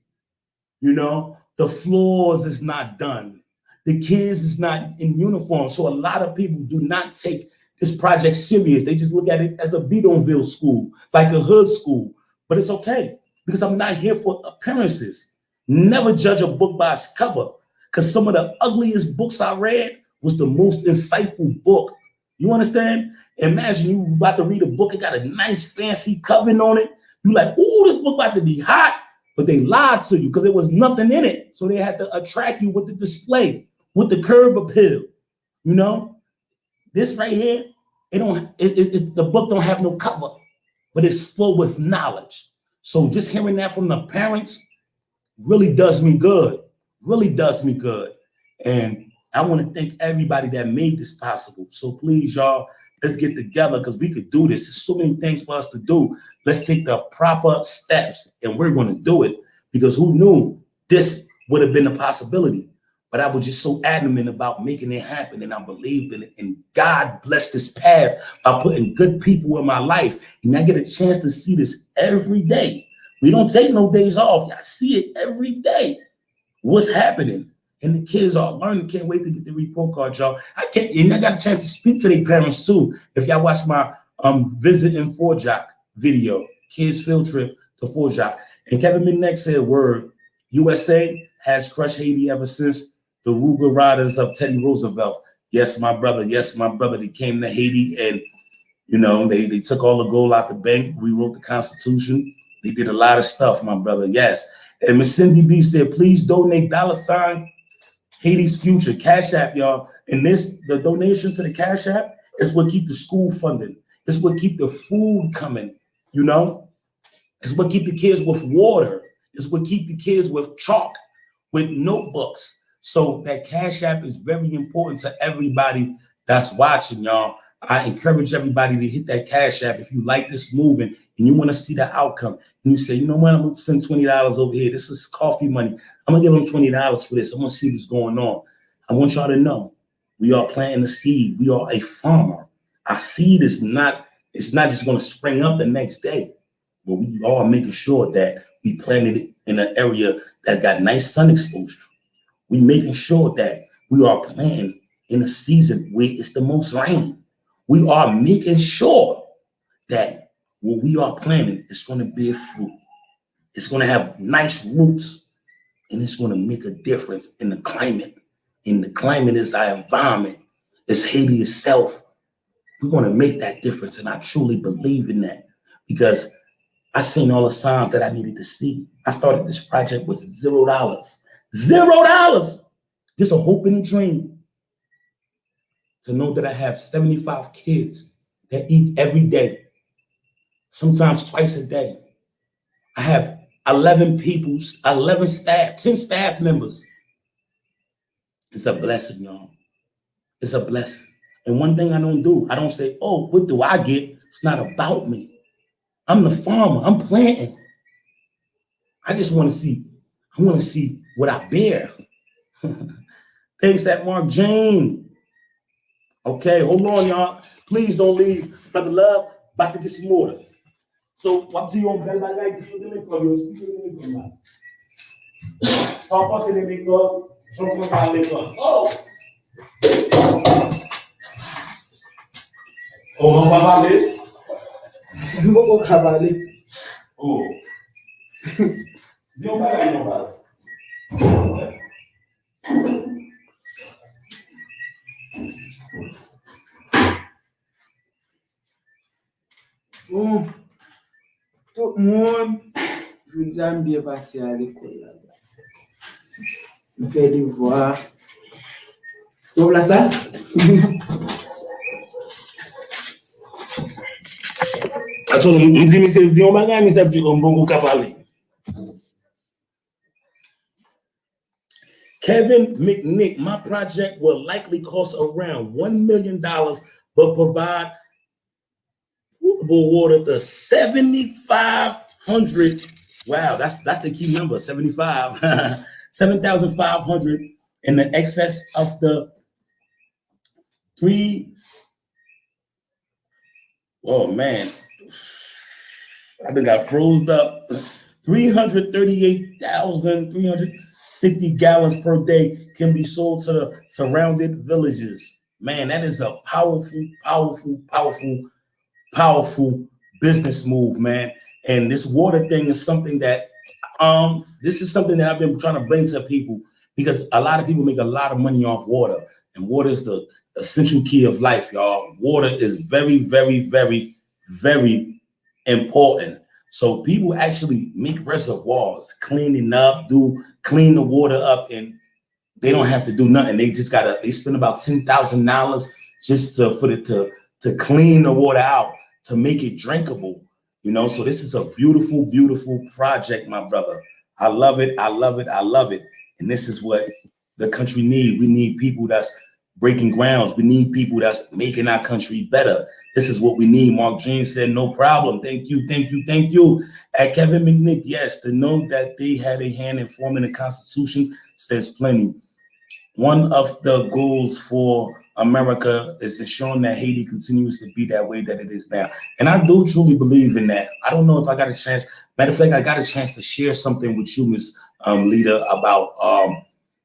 Speaker 1: You know, the floors is not done. The kids is not in uniform. So a lot of people do not take this project serious. They just look at it as a bidonville school, like a hood school. But it's okay, because I'm not here for appearances. Never judge a book by its cover, because some of the ugliest books I read was the most insightful book. You understand? Imagine you about to read a book, it got a nice fancy covering on it. You like, ooh, this book about to be hot. But they lied to you because there was nothing in it. So they had to attract you with the display, with the curb appeal. You know, this right here, the book don't have no cover, but it's full with knowledge. So just hearing that from the parents really does me good, And I want to thank everybody that made this possible. So please, y'all, let's get together, because we could do this. There's so many things for us to do. Let's take the proper steps, and we're going to do it, because who knew this would have been a possibility? But I was just so adamant about making it happen, and I believed in it. And God blessed this path by putting good people in my life. And I get a chance to see this every day. We don't take no days off. I see it every day. What's happening? And the kids are learning. Can't wait to get the report card, y'all. I got a chance to speak to their parents too. If y'all watch my visiting Fort Jock video, kids field trip to Fort Jock. And Kevin McNeck said, word, USA has crushed Haiti ever since the Ruger Riders of Teddy Roosevelt. Yes, my brother. They came to Haiti, and you know, they took all the gold out the bank, rewrote the Constitution. They did a lot of stuff, my brother. Yes. And Miss Cindy B said, please donate $ Haiti's Future, Cash App, y'all. And the donations to the Cash App is what keep the school funding. It's what keep the food coming, you know? It's what keep the kids with water. It's what keep the kids with chalk, with notebooks. So that Cash App is very important to everybody that's watching, y'all. I encourage everybody to hit that Cash App if you like this movement and you want to see the outcome. And you say, you know what, I'm going to send $20 over here. This is coffee money. I'm going to give them $20 for this. I'm going to see what's going on. I want y'all to know we are planting a seed. We are a farmer. Our seed is not just going to spring up the next day, but we are making sure that we planted it in an area that got nice sun exposure. We making sure that we are planting in a season where it's the most rain. We are making sure that what we are planting is going to bear fruit. It's going to have nice roots, and it's going to make a difference in the climate. And the climate is our environment. It's Haiti itself. We're going to make that difference, and I truly believe in that, because I seen all the signs that I needed to see. I started this project with $0. $0. Just a hope and a dream to know that I have 75 kids that eat every day, sometimes twice a day. I have 11 staff, 10 staff members. It's a blessing, y'all. It's a blessing. And one thing I don't say, oh, what do I get? It's not about me. I'm the farmer. I'm planting. I want to see what I bear. Thanks at Mark Jane. Okay, hold on, y'all. Please don't leave. Brother Love, about to get some water. So, what do you want? Oh! Oh,
Speaker 2: Mo ko kabali.
Speaker 1: oh. Di yon bagay yon bagay.
Speaker 2: Bon, tout le monde, je vous aime bien passer à l'école là-bas. Je fais des devoirs. Donc là, ça?
Speaker 1: Ato, mdi mi se di yon bagay, mi se di yon bongo kapale. Kevin McNick, my project will likely cost around $1 million, but provide potable water to 7,500. Wow, that's the key number, 75. 7,500 in the excess of the oh man, I think I froze up. 338,350 gallons per day can be sold to the surrounded villages. Man, that is a powerful business move, man. And this water thing is something that this is something that I've been trying to bring to people, because a lot of people make a lot of money off water, and water is the essential key of life, y'all. Water is very, very, very, very important. So people actually make reservoirs, clean the water up, and they don't have to do nothing. They just they spend about $10,000 just to clean the water out, to make it drinkable. You know, so this is a beautiful, beautiful project, my brother. I love it. I love it. I love it. And this is what the country needs. We need people that's breaking grounds. We need people that's making our country better. This is what we need. Mark Jean said, no problem. Thank you, thank you, thank you. At Kevin McNick, yes, to know that they had a hand in forming the Constitution says plenty. One of the goals for America is ensuring that Haiti continues to be that way that it is now. And I do truly believe in that. I don't know if I got a chance. Matter of fact, I got a chance to share something with you, Ms. Lita, about,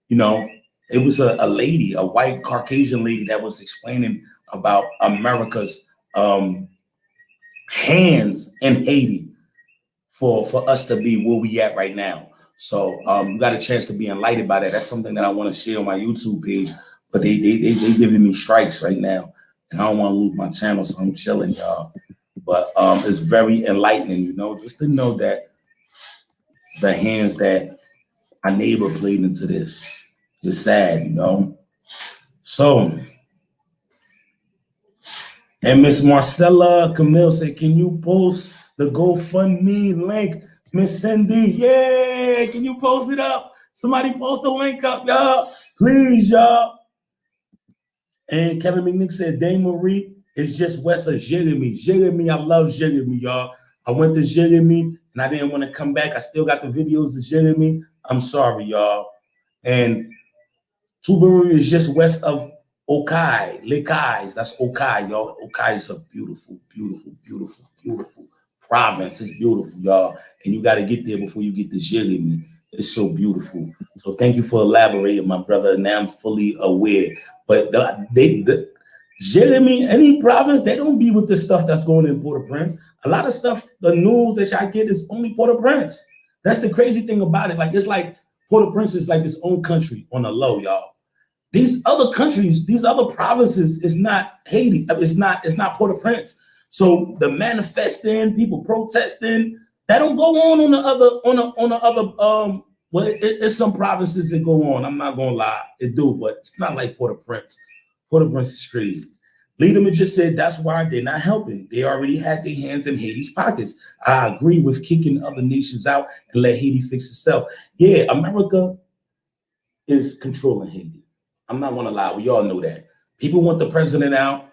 Speaker 1: it was a lady, a white Caucasian lady, that was explaining about America's hands in Haiti for us to be where we at right now. So you got a chance to be enlightened by that. That's something that I want to share on my YouTube page, but they giving me strikes right now, and I don't want to lose my channel, so I'm chilling, y'all. But it's very enlightening, just to know that the hands that our neighbor played into this is sad, So, and Miss Marcella Camille said, can you post the GoFundMe link? Miss Cindy, yeah, can you post it up? Somebody post the link up, y'all. Please, y'all. And Kevin McNick said, Dame Marie is just west of Jérémy. Jérémy, I love Jérémy, y'all. I went to Jérémy and I didn't want to come back. I still got the videos of Jérémy. I'm sorry, y'all. And Tubury is just west of Okai, Lekais. That's Okai, y'all. Okai is a beautiful, beautiful, beautiful, beautiful province. It's beautiful, y'all. And you got to get there before you get to Jérémy. It's so beautiful. So thank you for elaborating, my brother. Now I'm fully aware. But Jérémy, any province, they don't be with the stuff that's going in Port-au-Prince. A lot of stuff, the news that y'all get is only Port-au-Prince. That's the crazy thing about it. Like, it's like Port-au-Prince is like its own country on the low, y'all. These other countries, these other provinces is not Haiti. It's not Port-au-Prince. So the manifesting, people protesting, that don't go on the other, well, it's some provinces that go on. I'm not gonna lie, it do, but it's not like Port-au-Prince. Port-au-Prince is crazy. Lederman just said that's why they're not helping. They already had their hands in Haiti's pockets. I agree with kicking other nations out and let Haiti fix itself. Yeah, America is controlling Haiti. I'm not gonna lie, we all know that. People want the president out,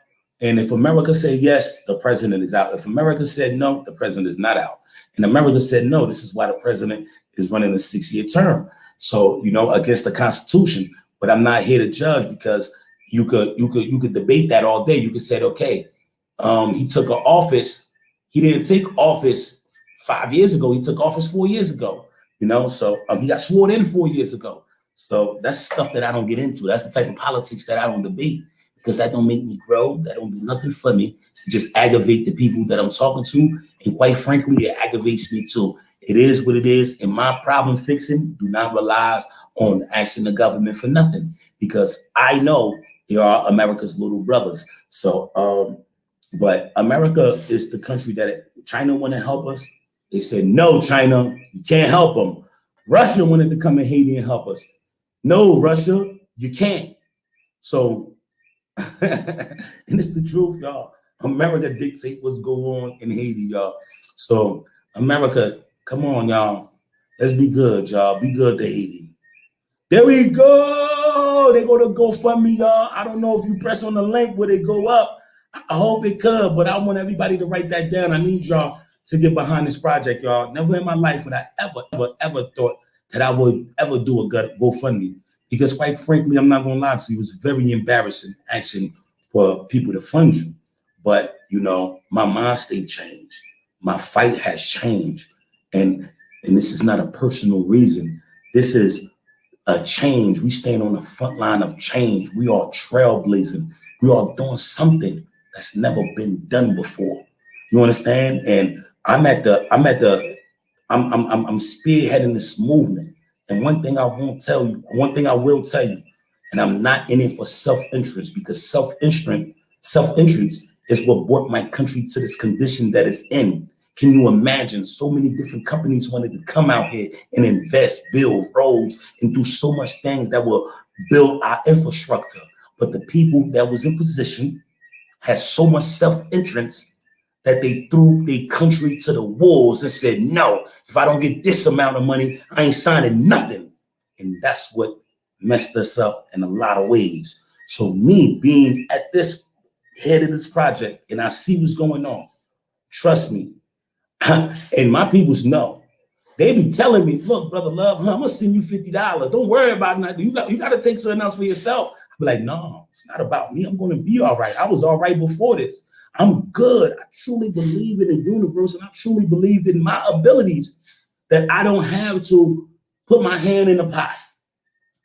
Speaker 1: and if America said yes, the president is out. If America said no, the president is not out. And America said no, this is why the president is running a 6-year term. So, against the Constitution. But I'm not here to judge, because you could debate that all day. You could say, okay, he took an office. He didn't take office 5 years ago. He took office 4 years ago. So he got sworn in 4 years ago. So that's stuff that I don't get into. That's the type of politics that I don't debate, because that don't make me grow. That don't do nothing for me. It just aggravate the people that I'm talking to. And quite frankly, it aggravates me too. It is what it is. And my problem fixing do not rely on asking the government for nothing, because I know they are America's little brothers. So, but America is the country that China want to help us. They said, no, China, you can't help them. Russia wanted to come in Haiti and help us. No, Russia, you can't. So, and it's the truth, y'all. America dictates what's going on in Haiti, y'all. So, America, come on, y'all. Let's be good, y'all. Be good to Haiti. There we go. They go to GoFundMe, y'all. I don't know if you press on the link, will it go up? I hope it could, but I want everybody to write that down. I need y'all to get behind this project, y'all. Never in my life would I ever thought that I would ever do a GoFundMe. Because quite frankly, I'm not gonna lie to you, it was very embarrassing action for people to fund you. But you know, my mind state changed. My fight has changed. And this is not a personal reason. This is a change. We stand on the front line of change. We are trailblazing. We are doing something that's never been done before. You understand? And I'm spearheading this movement. And one thing I will tell you, and I'm not in it for self-interest, because self-interest is what brought my country to this condition that it's in. Can you imagine? So many different companies wanted to come out here and invest, build roads, and do so much things that will build our infrastructure. But the people that was in position had so much self-interest that they threw their country to the wolves and said, no, if I don't get this amount of money, I ain't signing nothing. And that's what messed us up in a lot of ways. So me being at this head of this project and I see what's going on, trust me, and my peoples know. They be telling me, look, brother Love, I'm gonna send you $50. Don't worry about nothing. You got to take something else for yourself. I be like, no, it's not about me. I'm gonna be all right. I was all right before this. I'm good. I truly believe in the universe, and I truly believe in my abilities, that I don't have to put my hand in the pot.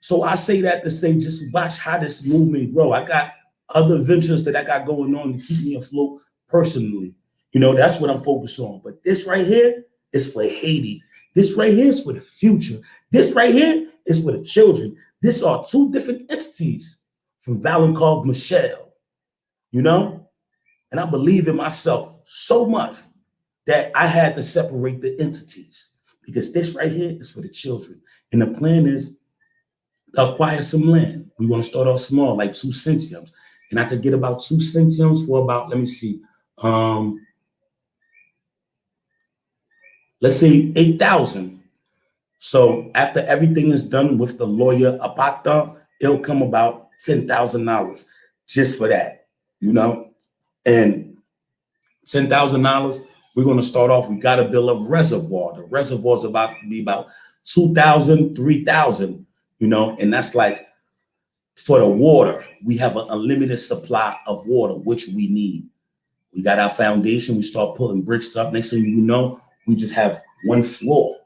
Speaker 1: So I say that to say, just watch how this movement grow. I got other ventures that I got going on to keep me afloat personally. You know, that's what I'm focused on. But this right here is for Haiti. This right here is for the future. This right here is for the children. These are two different entities from Valancourt Michelle, you know? And I believe in myself so much that I had to separate the entities, because this right here is for the children. And the plan is to acquire some land. We want to start off small, like 2 centiums. And I could get about 2 centiums for about, let me see, let's say 8,000. So after everything is done with the lawyer Apata, it'll come about $10,000 just for that, you know? And $10,000, we're going to start off. We got to build a reservoir. The reservoir is about to be about 2,000, 3,000, you know, and that's like for the water. We have an unlimited supply of water, which we need. We got our foundation. We start putting bricks up. Next thing you know, we just have one floor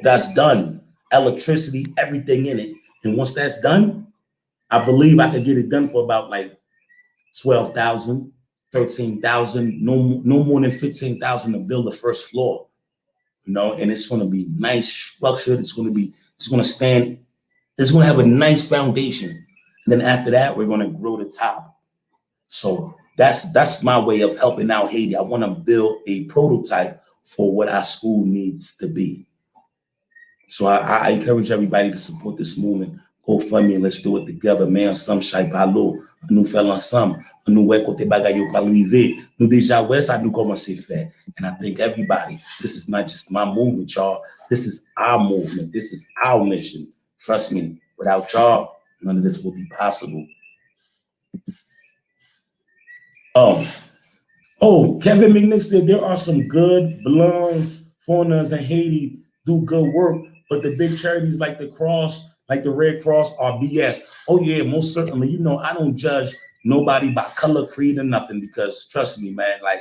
Speaker 1: that's done. Electricity, everything in it. And once that's done, I believe I could get it done for about like 12,000, 13,000, no more than 15,000 to build the first floor, you know, and it's going to be nice structured. It's going to stand, it's going to have a nice foundation. And then after that, we're going to grow the top. So that's my way of helping out Haiti. I want to build a prototype for what our school needs to be. So I encourage everybody to support this movement. GoFundMe, and let's do it together, man. Some shai palo, nous faire ensemble, nous ouais côté bagay yo pa rive, nous déjà ouais ça nous commencer faire. And I think everybody, this is not just my movement, y'all. This is our movement. This is our mission. Trust me, without y'all, none of this will be possible. Kevin McNick said there are some good blondes, foreigners in Haiti do good work, but the big charities like the Cross, like the Red Cross, are BS. Oh yeah, most certainly. You know, I don't judge nobody by color, creed, or nothing, because trust me, man, like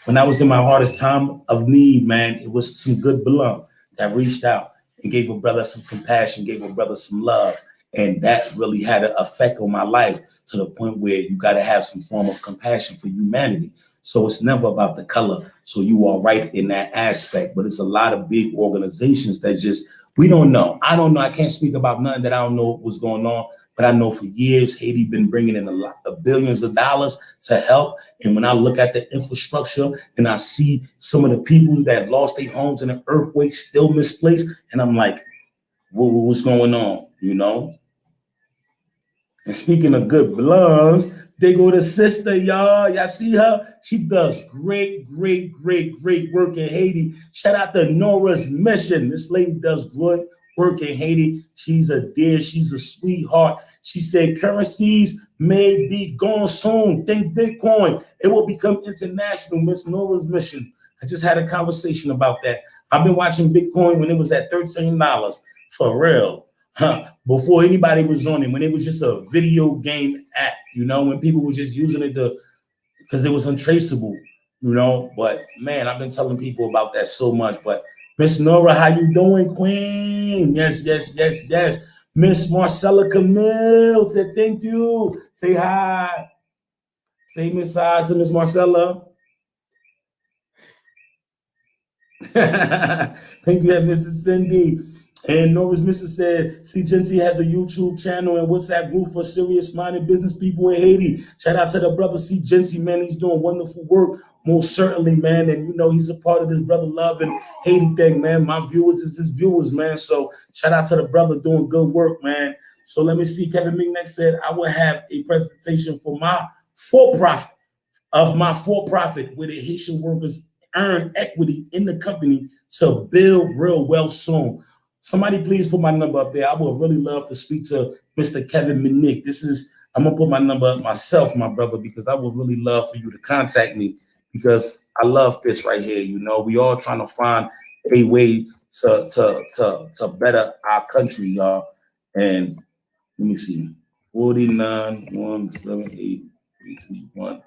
Speaker 1: when I was in my hardest time of need, man, it was some good blonde that reached out and gave a brother some compassion, gave a brother some love. And that really had an effect on my life, to the point where you got to have some form of compassion for humanity. So it's never about the color. So you are right in that aspect, but it's a lot of big organizations that just, we don't know. I don't know. I can't speak about nothing that I don't know what's going on, but I know for years, Haiti been bringing in a lot of billions of dollars to help. And when I look at the infrastructure and I see some of the people that lost their homes in an earthquake still misplaced, and I'm like, what's going on, you know? And speaking of good bloods, they go to sister, y'all. Y'all see her? She does great work in Haiti. Shout out to Nora's Mission. This lady does good work in Haiti. She's a dear, she's a sweetheart. She said currencies may be gone soon. Think Bitcoin. It will become international. Miss Nora's Mission. I just had a conversation about that. I've been watching Bitcoin when it was at $13. For real. Before anybody was on it, when it was just a video game app, you know, when people were just using it because it was untraceable, you know. But man, I've been telling people about that so much. But Miss Nora, how you doing, Queen? Yes. Miss Marcella Camille said thank you. Say hi. Say Miss hi to Miss Marcella. Thank you, Mrs. Cindy. And Nora's Mrs. said, C. Genty has a YouTube channel and WhatsApp group for serious-minded business people in Haiti. Shout out to the brother C. Genty, man. He's doing wonderful work, most certainly, man. And, you know, he's a part of this brother love and Haiti thing, man. My viewers is his viewers, man. So shout out to the brother doing good work, man. So let me see. Kevin McNeck said, I will have a presentation for my for-profit where the Haitian workers earn equity in the company to build real wealth soon. Somebody please put my number up there. I would really love to speak to Mr. Kevin McNick. I'm gonna put my number up myself, my brother, because I would really love for you to contact me because I love this right here. You know, we all trying to find a way to better our country, y'all. And let me see, 49 178 321.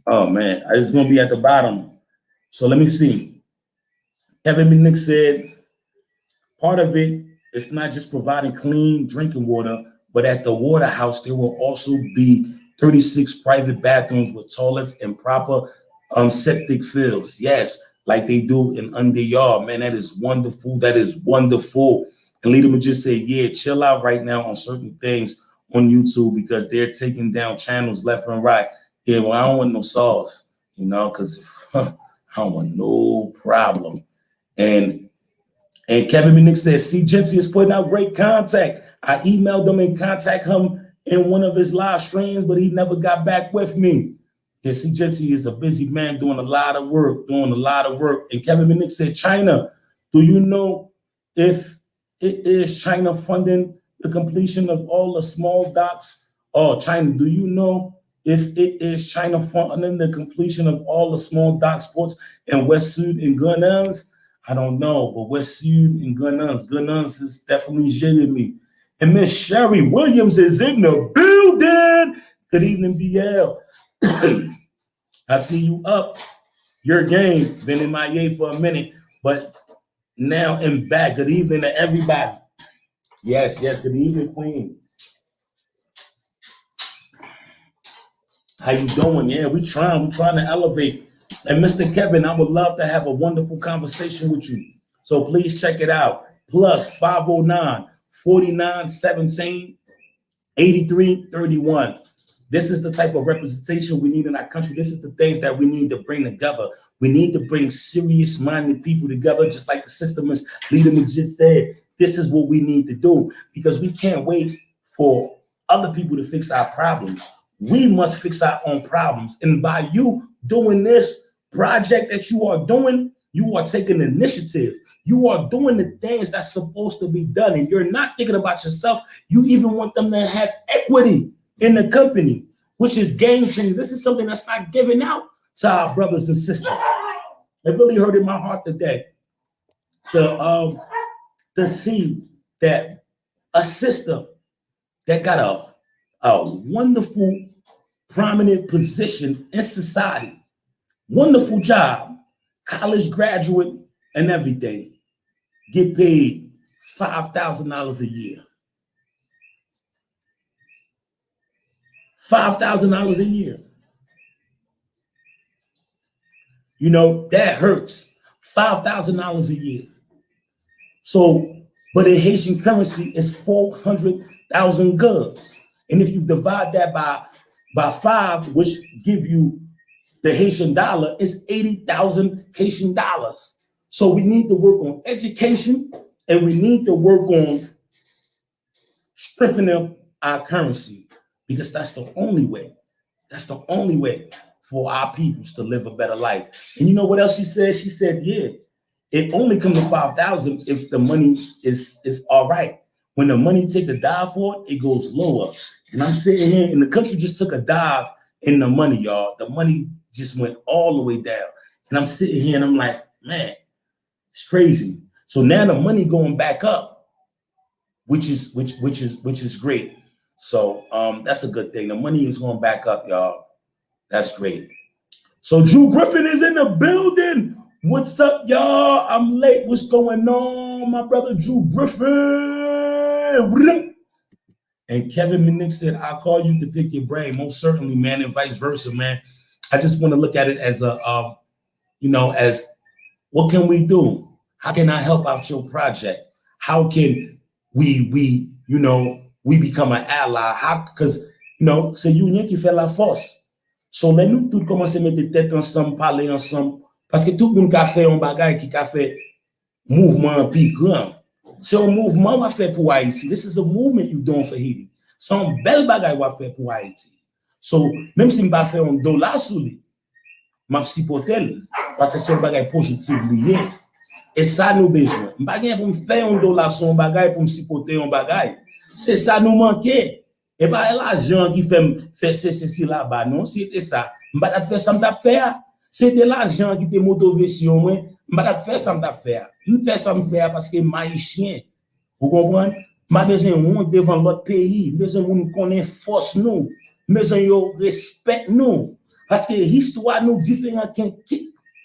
Speaker 1: Oh man, it's gonna be at the bottom. So let me see. Kevin McNick said, part of it is not just providing clean drinking water, but at the water house, there will also be 36 private bathrooms with toilets and proper septic fields. Yes, like they do in under yard. Man, that is wonderful. That is wonderful. And Leader just said, yeah, chill out right now on certain things on YouTube because they're taking down channels left and right. Yeah, well, I don't want no sauce, you know, because I don't want no problem. And Kevin McNick says, C. Gency is putting out great contact. I emailed him and contact him in one of his live streams, but he never got back with me. Yeah, C. Gency is a busy man doing a lot of work. And Kevin McNick said, China, do you know if it is China funding the completion of all the small docks? Oh, China, do you know if it is China funding the completion of all the small dock ports in West Sud and Gunnels? I don't know, but West Sud and Gunnels is definitely jilling me. And Miss Sherry Williams is in the building. Good evening, BL. I see you up your game. Been in MIA for a minute, but now I'm back. Good evening to everybody. Yes, good evening, Queen. How you doing? Yeah, we're trying to elevate. And Mr. Kevin, I would love to have a wonderful conversation with you. So please check it out. Plus 509 49 17 83 31. This is the type of representation we need in our country. This is the things that we need to bring together. We need to bring serious-minded people together, just like the system is leader just said. This is what we need to do because we can't wait for other people to fix our problems. We must fix our own problems. And by you doing this project that you are doing, you are taking initiative. You are doing the things that's supposed to be done, and you're not thinking about yourself. You even want them to have equity in the company, which is game changing. This is something that's not given out to our brothers and sisters. It really hurt in my heart today to see that a sister that got a wonderful, prominent position in society, wonderful job, college graduate and everything, get paid $5,000 a year. $5,000 a year. You know, that hurts. $5,000 a year. So, but in Haitian currency, it's 400,000 goods. And if you divide that by five, which give you the Haitian dollar, it's 80,000 Haitian dollars. So we need to work on education and we need to work on strengthening our currency because that's the only way. That's the only way for our peoples to live a better life. And you know what else she said? She said, yeah, it only comes to 5,000 if the money is all right. When the money take a dive for it, it goes lower. And I'm sitting here, and the country just took a dive in the money, y'all. The money just went all the way down. And I'm sitting here, and I'm like, man, it's crazy. So now the money going back up, which is great. So that's a good thing. The money is going back up, y'all. That's great. So Drew Griffin is in the building. What's up, y'all? I'm late. What's going on, my brother Drew Griffin? And Kevin Minick said, I'll call you to pick your brain. Most certainly, man, and vice versa, man. I just want to look at it as a, as what can we do? How can I help out your project? How can we become an ally? How, because, c'est union qui fait la force. So, là, nous tous commencer à mettre des têtes ensemble, parler ensemble. Parce que tout le monde a fait un bagage qui a fait mouvement plus grand. C'est un mouvement qu'on fait pour Haïti. This is a movement you doing for Haiti. C'est un bel bagage qu'on fait pour Haïti. So, même si je ne vais pas faire $1 sur lui, je vais supporter parce que c'est un bagage positif lié. Et ça nous besoin. Je ne vais pas faire $1 sur un bagage pour me supporter un bagage. C'est ça nous manquait. Et pas l'argent qui fait ceci là-bas, non? C'était ça. Je ne vais pas faire ça, je vais faire. C'était l'argent qui te motivé sur moi. Je ne vais pas faire ça, je vais faire. Je fais ça, je faire parce que je suis haïtien. Vous comprenez? Je besoin de monde devant l'autre pays. Je besoin de monde qui connaît force nous. Je besoin de respect nous. Parce que l'histoire nous différente que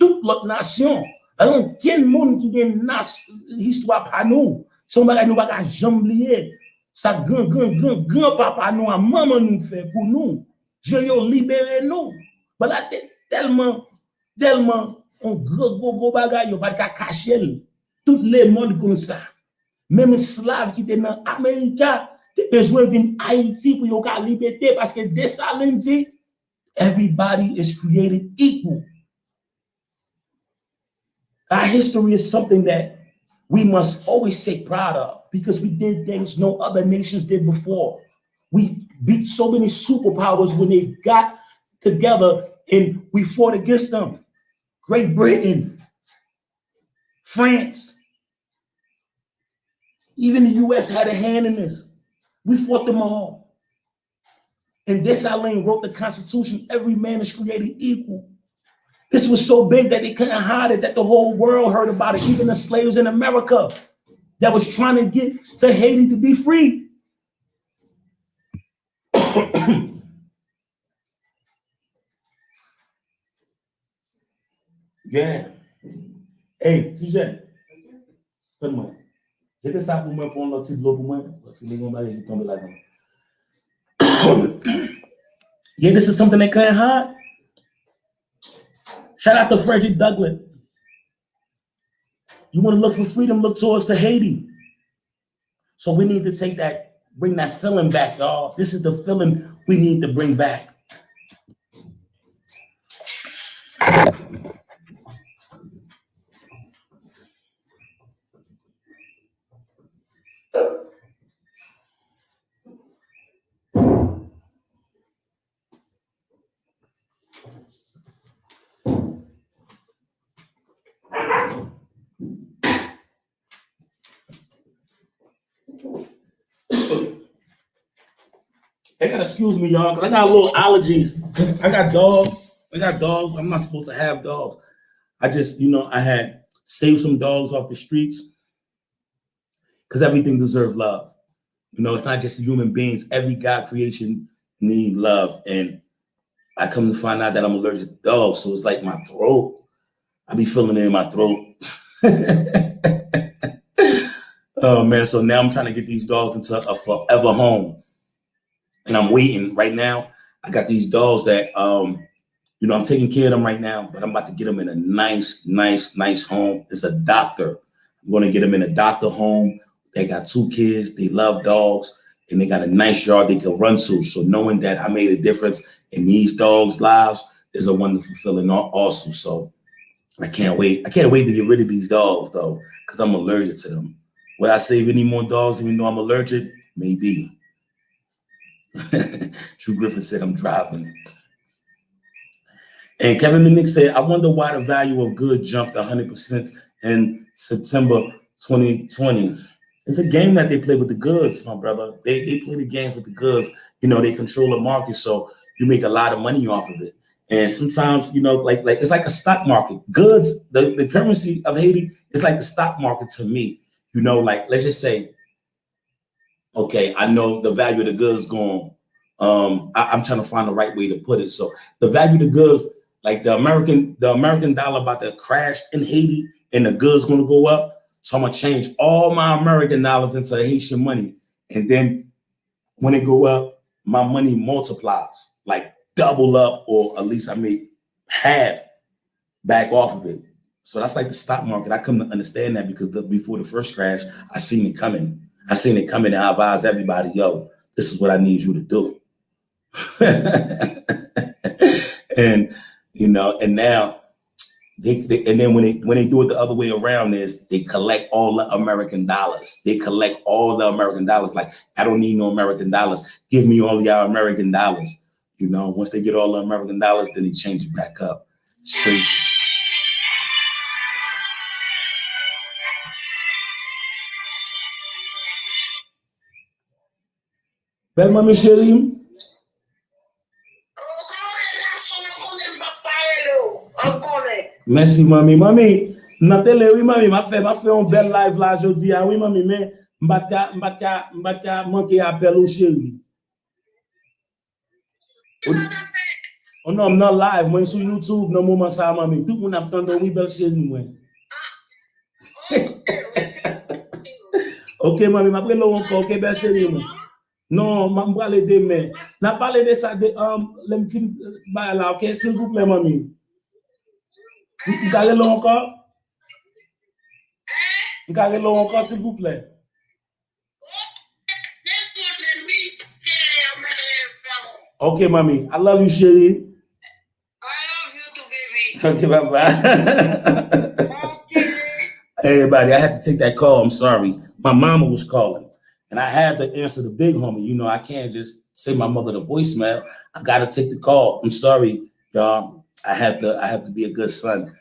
Speaker 1: toute l'autre nation. Alors, quel monde qui a une histoire par nous? Si on ne va pas jamais oublier. Ça grand papa nous a maman nous fait pour nous. Je yo libéré nous. Voilà tellement un gros bagage yo pas cacher tout le monde comme ça. Même slave qui était dans Amérique, tu besoin venir Haïti pour yo liberté parce que dès ça lundi everybody is created equal. Our history is something that we must always take pride of because we did things no other nations did before. We beat so many superpowers when they got together and we fought against them. Great Britain, France, even the US had a hand in this. We fought them all. And Dessalines wrote the Constitution, every man is created equal. This was so big that they couldn't hide it, that the whole world heard about it, even the slaves in America that was trying to get to Haiti to be free. Yeah. Hey, CJ. Donne-moi. J'ai fait ça pour moi, pour un petit bloc pour moi, parce que les gens vont tomber là-dedans. Yeah, this is something they couldn't hide. Shout out to Frederick Douglass. You want to look for freedom, look towards to Haiti. So we need to bring that feeling back, y'all. This is the feeling we need to bring back. They gotta excuse me, y'all, because I got little allergies. I got dogs. I'm not supposed to have dogs. I just, I had saved some dogs off the streets because everything deserves love. It's not just human beings. Every God creation need love. And I come to find out that I'm allergic to dogs. So it's like my throat. I be feeling it in my throat. Oh, man. So now I'm trying to get these dogs into a forever home. And I'm waiting right now. I got these dogs that, You know, I'm taking care of them right now, but I'm about to get them in a nice home. It's a doctor. I'm going to get them in a doctor home. They got 2 kids. They love dogs, and they got a nice yard they can run to. So knowing that I made a difference in these dogs' lives is a wonderful feeling also. So I can't wait. I can't wait to get rid of these dogs, though, because I'm allergic to them. Would I save any more dogs even though I'm allergic? Maybe. Drew Griffin said I'm driving. And Kevin Minnick said, I wonder why the value of good jumped 100% in September 2020. It's a game that they play with the goods, my brother. They play the games with the goods. You know, they control the market, so you make a lot of money off of it. And sometimes, you know, like it's like a stock market. Goods, the currency of Haiti is like the stock market to me. You know, like let's just say, okay, I know the value of the goods going. I'm trying to find the right way to put it. So the value of the goods, like the American dollar about to crash in Haiti, and the goods going to go up. So I'm gonna change all my American dollars into Haitian money, and then when it go up, my money multiplies, like double up, or at least I make half back off of it. So that's like the stock market. I come to understand that because before the first crash, I seen it coming. And I advised everybody, yo, this is what I need you to do. And you know, and now and then when they do it the other way around is they collect all the American dollars. Like, I don't need no American dollars. Give me all your American dollars. You know, once they get all the American dollars, then they change it back up. It's crazy. Belle mami chérie. Merci mami. Mami, nan télé oui mami, m'a fait un bel live là aujourd'hui. Ah oui mami, mais m'bata manquer appel au chéri. Oh non, I'm not live. Moi sur YouTube dans moment ça mami. Tout le monde attend oui belle chéri moi. OK mami, m'a prendre encore OK belle chéri moi. Non, m'a parler demain. N'a parlé de ça de le film là, OK, s'il vous plaît mami. Vous allez là encore? Vous allez là encore s'il vous plaît? Okay, mommy. I love you, Sherry. I love you too, baby. Okay, bye-bye. Okay. Hey, everybody, I had to take that call. I'm sorry. My mama was calling, and I had to answer the big homie. You know, I can't just say my mother the voicemail. I got to take the call. I'm sorry, y'all. I have to be a good son,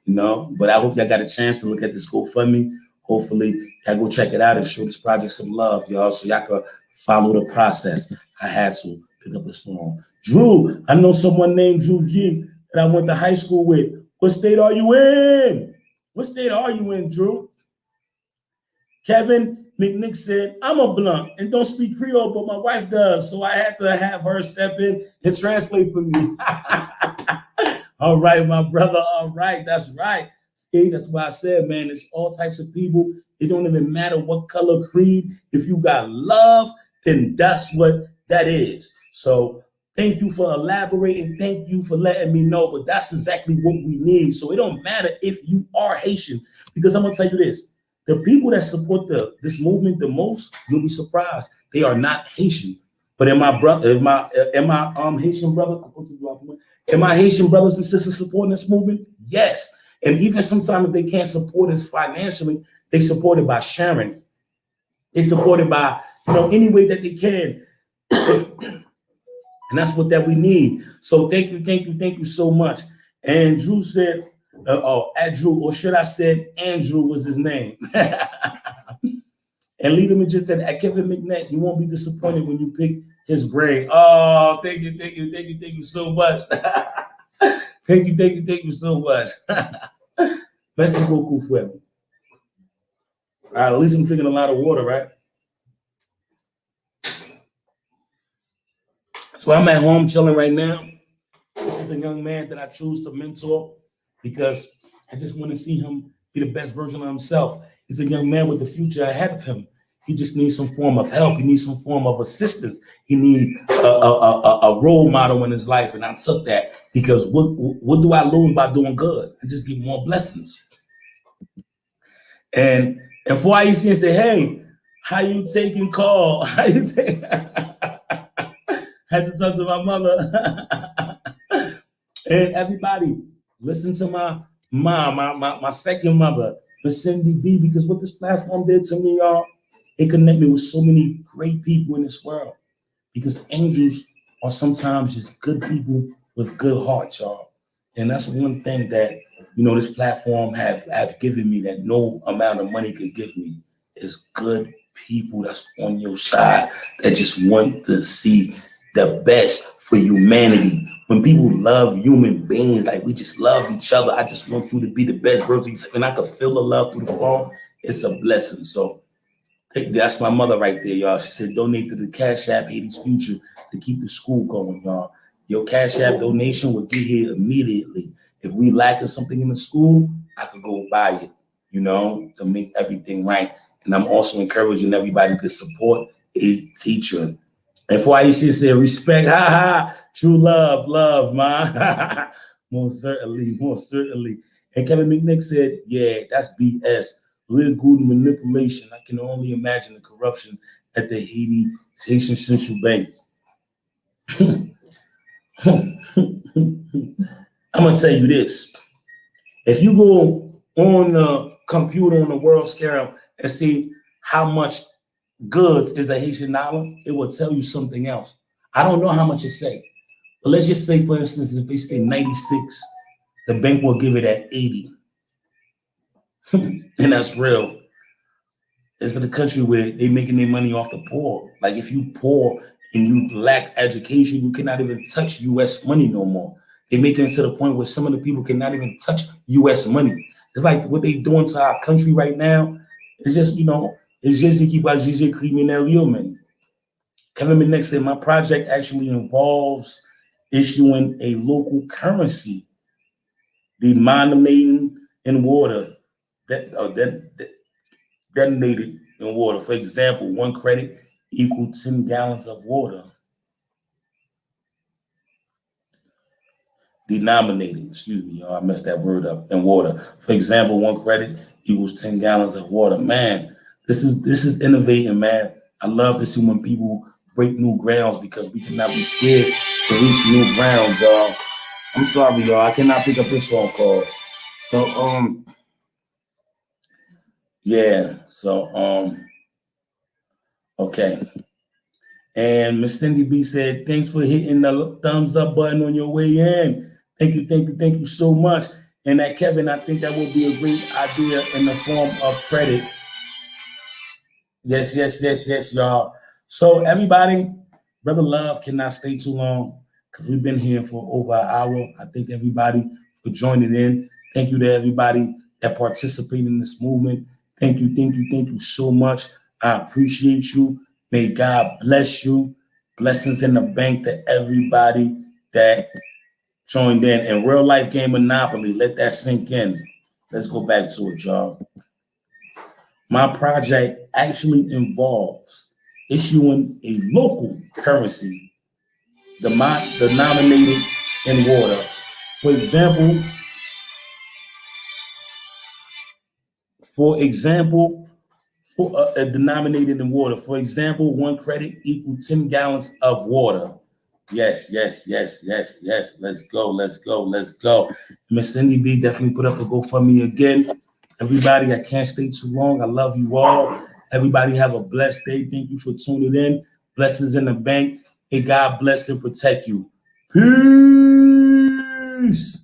Speaker 1: you know. But I hope y'all got a chance to look at this GoFundMe. Hopefully, y'all go check it out and show this project some love, y'all, so y'all can follow the process. I had to pick up this phone. Drew, I know someone named Drew G that I went to high school with. What state are you in? What state are you in, Drew? Kevin McNick said, I'm a blunt and don't speak Creole, but my wife does. So I had to have her step in and translate for me. All right, my brother. All right. That's right. See, that's why I said, man, it's all types of people. It don't even matter what color, creed. If you got love, then that's what that is. So thank you for elaborating. Thank you for letting me know. But that's exactly what we need. So it don't matter if you are Haitian, because I'm gonna tell you this: the people that support this movement the most, you'll be surprised. They are not Haitian. But am my Haitian brother? Am my Haitian brothers and sisters supporting this movement? Yes. And even sometimes if they can't support us financially, they support it by sharing. They support it by, any way that they can. And that's what that we need. So thank you so much. And Drew said, Andrew, or should I say Andrew was his name. And Leaderman just said, at Kevin McNett, you won't be disappointed when you pick his brain. Oh, thank you so much. Thank you so much. Merci beaucoup, frère. All right, at least I'm drinking a lot of water, right? So I'm at home chilling right now. This is a young man that I choose to mentor because I just want to see him be the best version of himself. He's a young man with the future ahead of him. He just needs some form of help. He needs some form of assistance. He needs a role model in his life. And I took that because what do I lose by doing good? I just get more blessings. And for Haitians say, hey, how you taking call? How you take? Had to talk to my mother. And everybody, listen to my mom, my second mother, Miss Cindy B, because what this platform did to me, y'all, it connected me with so many great people in this world. Because angels are sometimes just good people with good hearts, y'all. And that's one thing that, this platform have given me that no amount of money could give me is good people that's on your side that just want to see the best for humanity. When people love human beings, like we just love each other, I just want you to be the best version. And I can feel the love through the phone. It's a blessing. So that's my mother right there, y'all. She said, donate to the Cash App Haiti's Future to keep the school going, y'all. Your Cash App donation will get here immediately. If we lacking something in the school, I could go buy it, to make everything right. And I'm also encouraging everybody to support a teacher. And for Aisha said, respect, true love, ma. Most certainly. And Kevin McNick said, yeah, that's BS. Real good manipulation. I can only imagine the corruption at the Haitian Central Bank. I'm gonna tell you this. If you go on the computer on the world scale and see how much goods is a Haitian dollar, it will tell you something else. I don't know how much it say, but let's just say, for instance, if they say 96, the bank will give it at 80. And that's real. It's a country where they making their money off the poor. Like if you poor and you lack education, you cannot even touch U.S. money no more. They make it to the point where some of the people cannot even touch U.S. money. It's like what they doing to our country right now. It's just, it's just to keep our GG criminal human. Kevin McNick said, my project actually involves issuing a local currency, denominating in water that detonated in water. For example, 1 credit equal 10 gallons of water. Denominating, I messed that word up, in water. For example, 1 credit equals 10 gallons of water. Man, this is innovating, man. I love to see when people break new grounds because we cannot be scared to reach new grounds, y'all. I'm sorry, y'all. I cannot pick up this phone call. So, yeah. So, okay. And Miss Cindy B said, thanks for hitting the thumbs up button on your way in. Thank you so much. And that Kevin, I think that would be a great idea in the form of credit. Yes, y'all. So everybody, Brother Love cannot stay too long because we've been here for over an hour. I thank everybody for joining in. Thank you to everybody that participated in this movement. Thank you so much. I appreciate you. May God bless you. Blessings in the bank to everybody that joined in. And real life game Monopoly, let that sink in. Let's go back to it, y'all. My project actually involves issuing a local currency denominated in water. For example, denominated in water. For example, 1 credit equal 10 gallons of water. Yes. Let's go. Miss Cindy B definitely put up a GoFundMe again. Everybody, I can't stay too long. I love you all. Everybody have a blessed day. Thank you for tuning in. Blessings in the bank. May God bless and protect you. Peace.